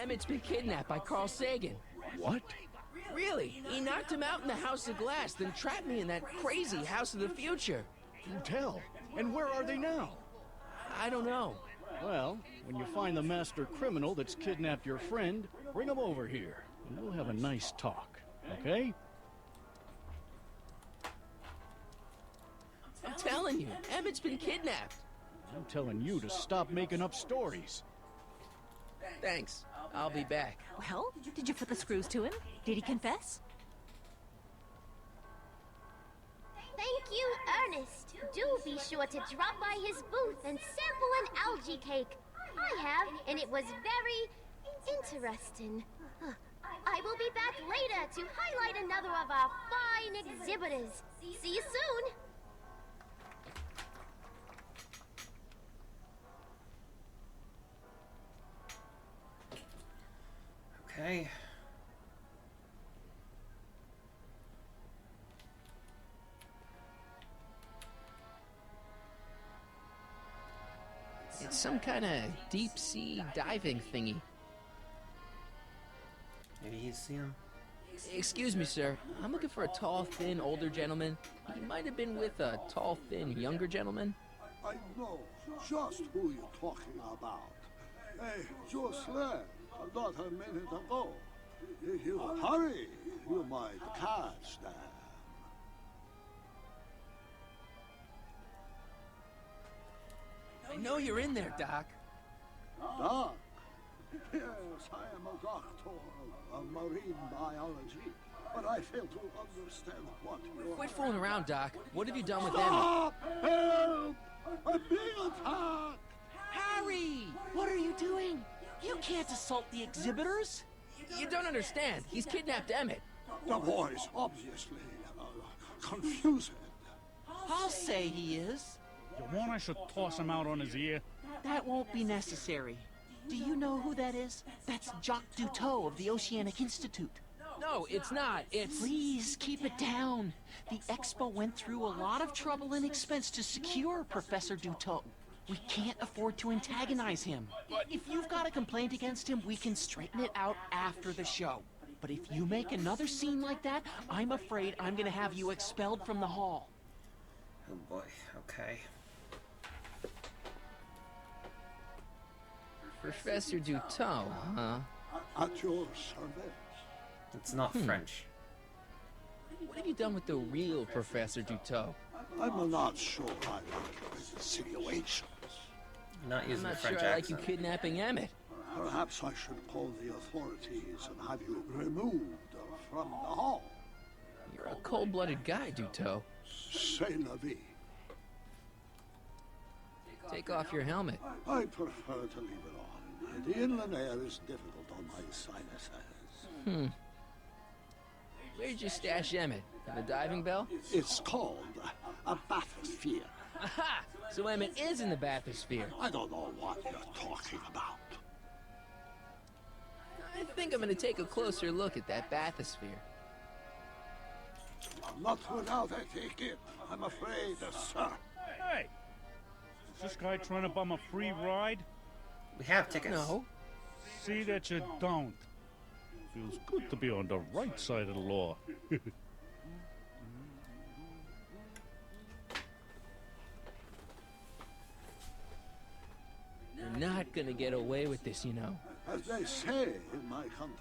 Emmett's been kidnapped by Carl Sagan. What? Really? He knocked him out in the House of Glass, then trapped me in that crazy House of the Future. Do tell. And where are they now? I don't know. Well, when you find the master criminal that's kidnapped your friend, bring him over here, and we'll have a nice talk, okay? I'm telling you, Emmett's been kidnapped. I'm telling you to stop making up stories. Thanks. I'll be back. Well, did you put the screws to him? Did he confess? Thank you, Ernest. Do be sure to drop by his booth and sample an algae cake. I have, and it was very interesting. I will be back later to highlight another of our fine exhibitors. See you soon. Okay. It's some kind of deep-sea diving thingy. Maybe he's seen him. Excuse me, sir. I'm looking for a tall, thin, older gentleman. He might have been with a tall, thin, younger gentleman. I know just who you're talking about. Hey, just left not a minute ago. If you hurry, you might catch them. I know you're in there, Doc. Doc? Yes, I am a doctor of marine biology, but I fail to understand what you're... Quit fooling around, Doc. What have you done with Stop! Help! I'm being attacked! Harry! What are you doing? You can't assault the exhibitors! You don't understand. He's kidnapped Emmett. The boy's obviously confused. I'll say he is. You want I should toss him out on his ear? That won't be necessary. Do you know who that is? That's Jacques Duteau of the Oceanic Institute. No, it's not. It's... Please, keep it down. The Expo went through a lot of trouble and expense to secure Professor Duteau. We can't afford to antagonize him. If you've got a complaint against him, we can straighten it out after the show. But if you make another scene like that, I'm afraid I'm gonna have you expelled from the hall. Oh boy, okay. Professor Duteau, huh? At your service. It's not French. What have you done with the real Professor Duteau? I'm not sure I like the situations. Not using I'm the not French sure I like accent. you kidnapping Emmett. Perhaps I should call the authorities and have you removed from the hall. You're a cold-blooded guy, Duteau. C'est la vie. Take off your helmet. I prefer to leave it on. The inland air is difficult on my sinuses. Where'd you stash Emmett? In the diving bell? It's called a bathysphere. Aha! So Emmett is in the bathysphere. I don't know what you're talking about. I think I'm gonna take a closer look at that bathysphere. Not without a ticket, I'm afraid, sir. Hey! Is this guy trying to bum a free ride? We have tickets. No. See that you don't. Feels good to be on the right side of the law. You're not gonna get away with this, you know. As they say in my country,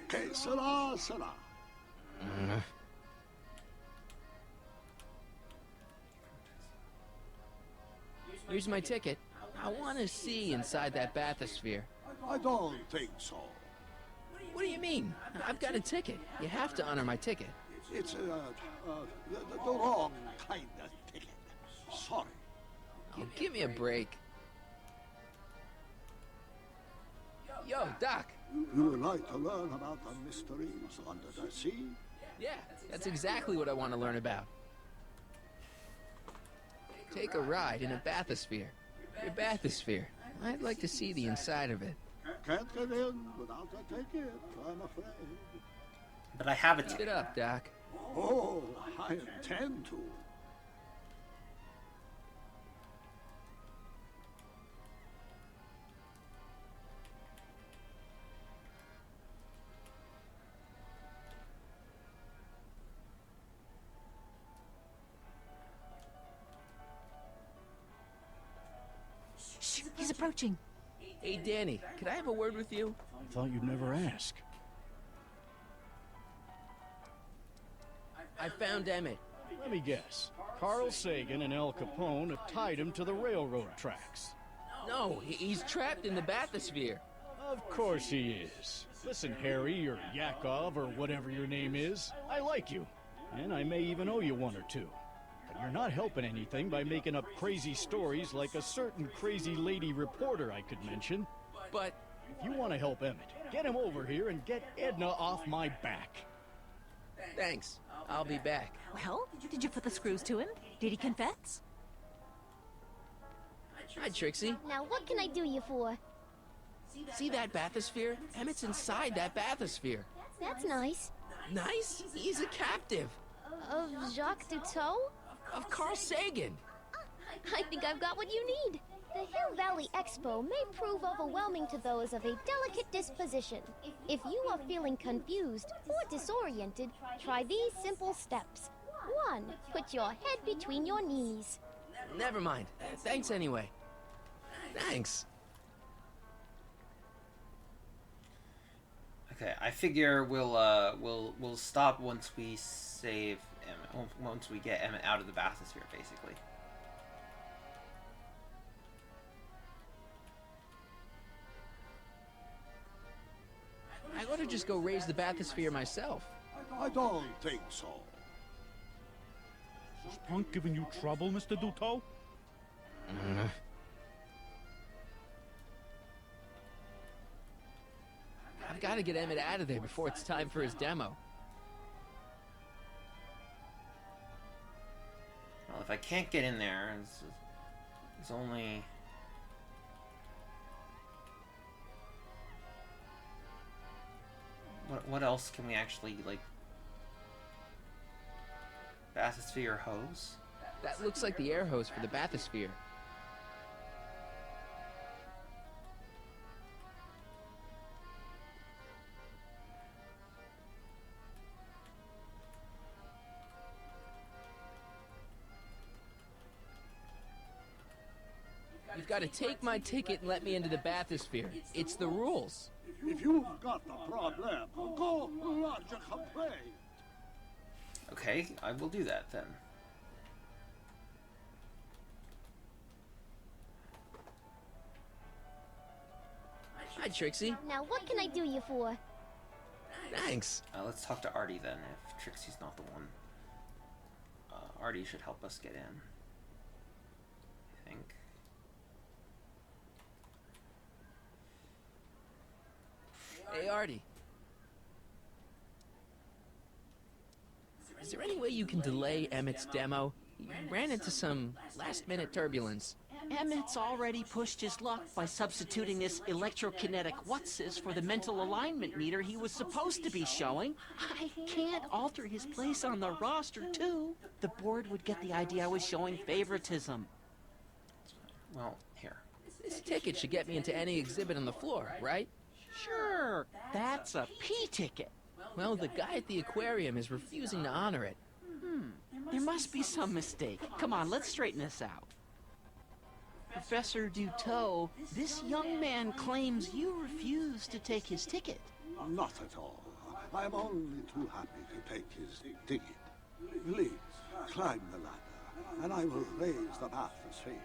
que sera, sera. Here's my ticket. I want to see inside that bathysphere. I don't think so. What do you mean? I've got a ticket. You have to honor my ticket. It's the wrong kind of ticket. Sorry. Oh, give me a break. Yo, Doc. You would like to learn about the mysteries under the sea? Yeah, that's exactly what I want to learn about. Take a ride in a bathysphere. Your bathysphere. I'd like to see the inside of it. Can't get in without a ticket, I'm afraid. But I have a Keep ticket. it up, Doc. Oh, I intend to. Shh, he's approaching. Hey, Danny, could I have a word with you? I thought you'd never ask. I found Emmett. Let me guess. Carl Sagan and Al Capone have tied him to the railroad tracks. No, he's trapped in the bathysphere. Of course he is. Listen, Harry, or Yakov, or whatever your name is, I like you. And I may even owe you one or two. But you're not helping anything by making up crazy stories like a certain crazy lady reporter I could mention. But if you want to help Emmett, get him over here and get Edna off my back. Thanks. I'll be back. Well, did you put the screws to him? Did he confess? Hi, Trixie. Now what can I do you for? See that bathysphere? Emmett's inside that bathysphere. That's nice. Nice? He's a captive. Of Jacques Duteau? Of Carl Sagan. I think I've got what you need. The Hill Valley Expo may prove overwhelming to those of a delicate disposition. If you are feeling confused or disoriented, try these simple steps. 1. Put your head between your knees. Never mind. Thanks anyway. Thanks. Okay, I figure we'll stop once we save Emmett. Once we get Emmett out of the bathysphere, basically. I ought to just go raise the bathysphere myself. I don't think so. Is this punk giving you trouble, Mr. Duteau? I've got to get Emmett out of there before it's time for his demo. Well, if I can't get in there, it's only... What else can we actually, like... Bathysphere hose? That looks like the air hose for the bathysphere. You've got to take my ticket and let me into the bathysphere. It's the rules. If you've got the problem, go lodge a complaint. Okay, I will do that then. Hi, Trixie. Now, what can I do you for? Thanks. Let's talk to Artie then, if Trixie's not the one. Artie should help us get in, I think. Hey, Artie. Is there any way you can delay Emmett's demo? He ran into some last-minute turbulence. Emmett's already pushed his luck by substituting this electrokinetic what's-this for the mental alignment meter he was supposed to be showing. I can't alter his place on the roster, too. The board would get the idea I was showing favoritism. Well, here. This ticket should get me into any exhibit on the floor, right? Sure, that's a P ticket. Well, the guy at the aquarium is refusing to honor it. There must be some mistake. Come on, let's straighten this out. Professor Duteau, this young man claims you refused to take his ticket. Not at all. I'm only too happy to take his ticket. Please, climb the ladder, and I will raise the bathysphere.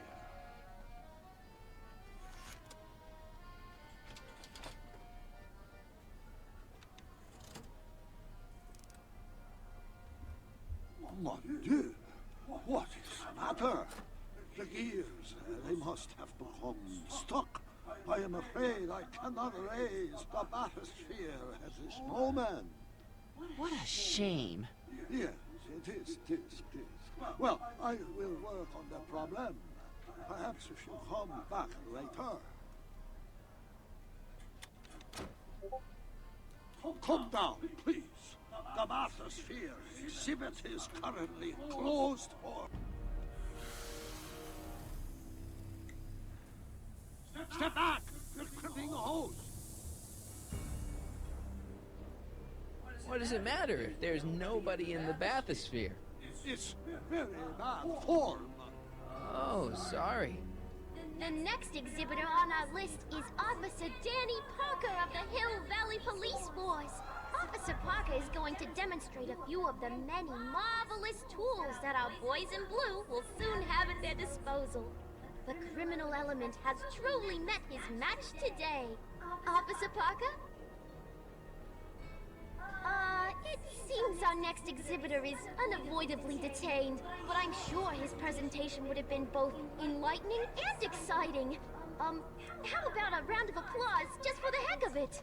Mon Dieu! What is the matter? The gears, they must have become stuck. I am afraid I cannot raise the bathysphere at this moment. What a shame. Yes, it is. Well, I will work on the problem. Perhaps if you come back later. Come down, please. The bathysphere exhibit is currently closed for... Step back! You're crimping the hose! What does it matter? There's nobody in the bathysphere. It's very bad form. Oh, sorry. The next exhibitor on our list is Officer Danny Parker of the Hill Valley Police Force. Officer Parker is going to demonstrate a few of the many marvelous tools that our boys in blue will soon have at their disposal. The criminal element has truly met his match today. Officer Parker? It seems our next exhibitor is unavoidably detained, but I'm sure his presentation would have been both enlightening and exciting. How about a round of applause just for the heck of it?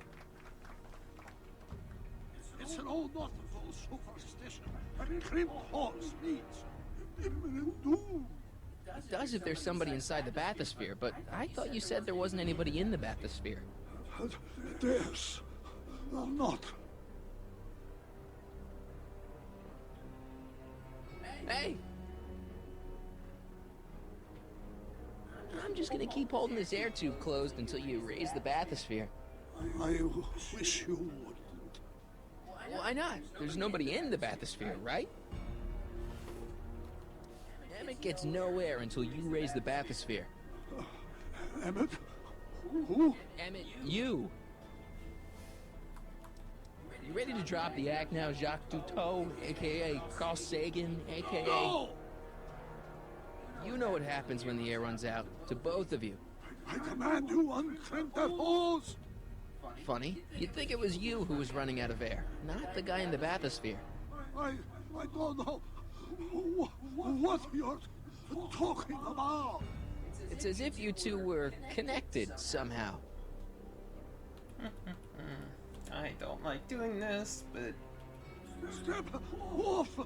It's an old nautical superstition. A crimped hose means imminent doom. It does if there's somebody inside the bathysphere, but I thought you said there wasn't anybody in the bathysphere. There's not. Hey! I'm just gonna keep holding this air tube closed until you raise the bathysphere. I wish you wouldn't. Why not? There's nobody in the bathysphere, right? Emmett gets no air until you raise the bathysphere. Emmett? Who? Emmett, you! You ready to drop the act now, Jacques Duteau, a.k.a. Carl Sagan, a.k.a. No! You know what happens when the air runs out, to both of you. I command you uncrimp that hose! Funny, you'd think it was you who was running out of air, not the guy in the bathysphere. I don't know what you're talking about. It's as if you two were connected somehow. I don't like doing this, but... Step off the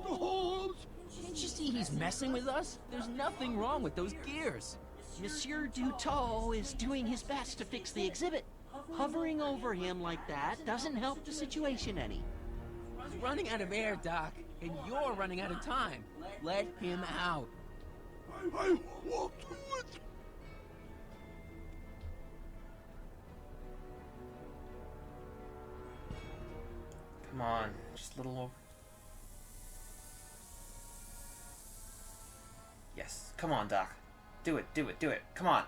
hose! Can't you see he's messing with us? There's nothing wrong with those gears. Monsieur Dutot is doing his best to fix the exhibit. Hovering over him like that doesn't help the situation any. He's running out of air, Doc, and you're running out of time. Let him out. I won't do it. Come on, just a little over. Yes, come on, Doc. Do it, do it, do it. Come on.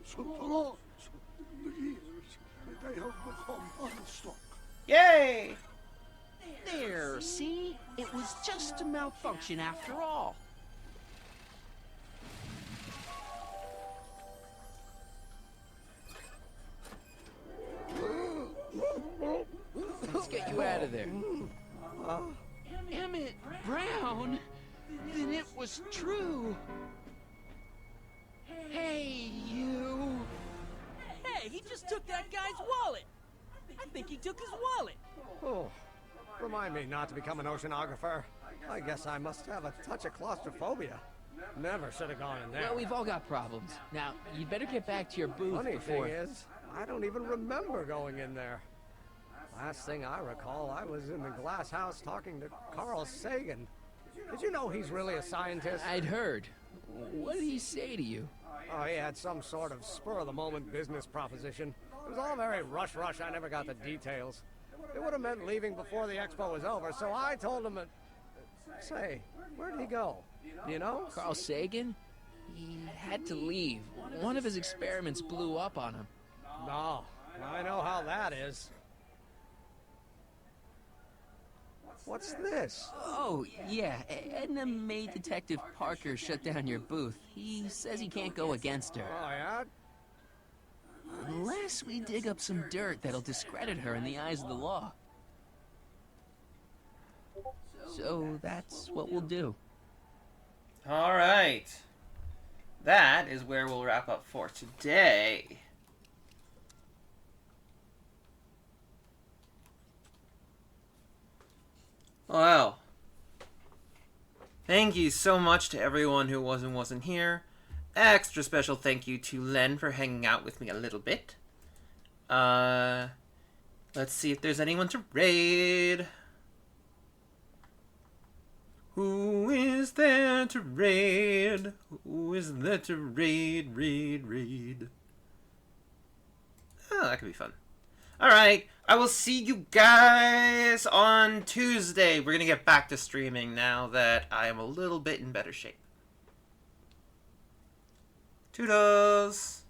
Sometimes the gears, they have become unstuck. Yay! There, see? It was just a malfunction after all. Let's get you out of there. Emmett Brown? Then it was true. Hey, you. Hey, he just took that guy's wallet. I think he took his wallet. Oh, remind me not to become an oceanographer. I guess I must have a touch of claustrophobia. Never should have gone in there. Well, we've all got problems. Now, you'd better get back to your booth Funny before... thing is, I don't even remember going in there. Last thing I recall, I was in the glass house talking to Carl Sagan. Did you know he's really a scientist? I'd heard. What did he say to you? Oh, he had some sort of spur-of-the-moment business proposition. It was all very rush. I never got the details. It would have meant leaving before the expo was over, so I told him that... Say, where did he go? Do you know? Carl Sagan? He had to leave. One of his experiments blew up on him. No, I know how that is. What's this? Oh, yeah. Edna made Detective Parker shut down your booth. He says he can't go against her. Oh, yeah? Unless we dig up some dirt that'll discredit her in the eyes of the law. So that's what we'll do. Alright. That is where we'll wrap up for today. Well, thank you so much to everyone who wasn't here. Extra special thank you to Len for hanging out with me a little bit. Let's see if there's anyone to raid. Who is there to raid? Who is there to raid? Oh, that could be fun. Alright, I will see you guys on Tuesday. We're gonna get back to streaming now that I am a little bit in better shape. Toodles!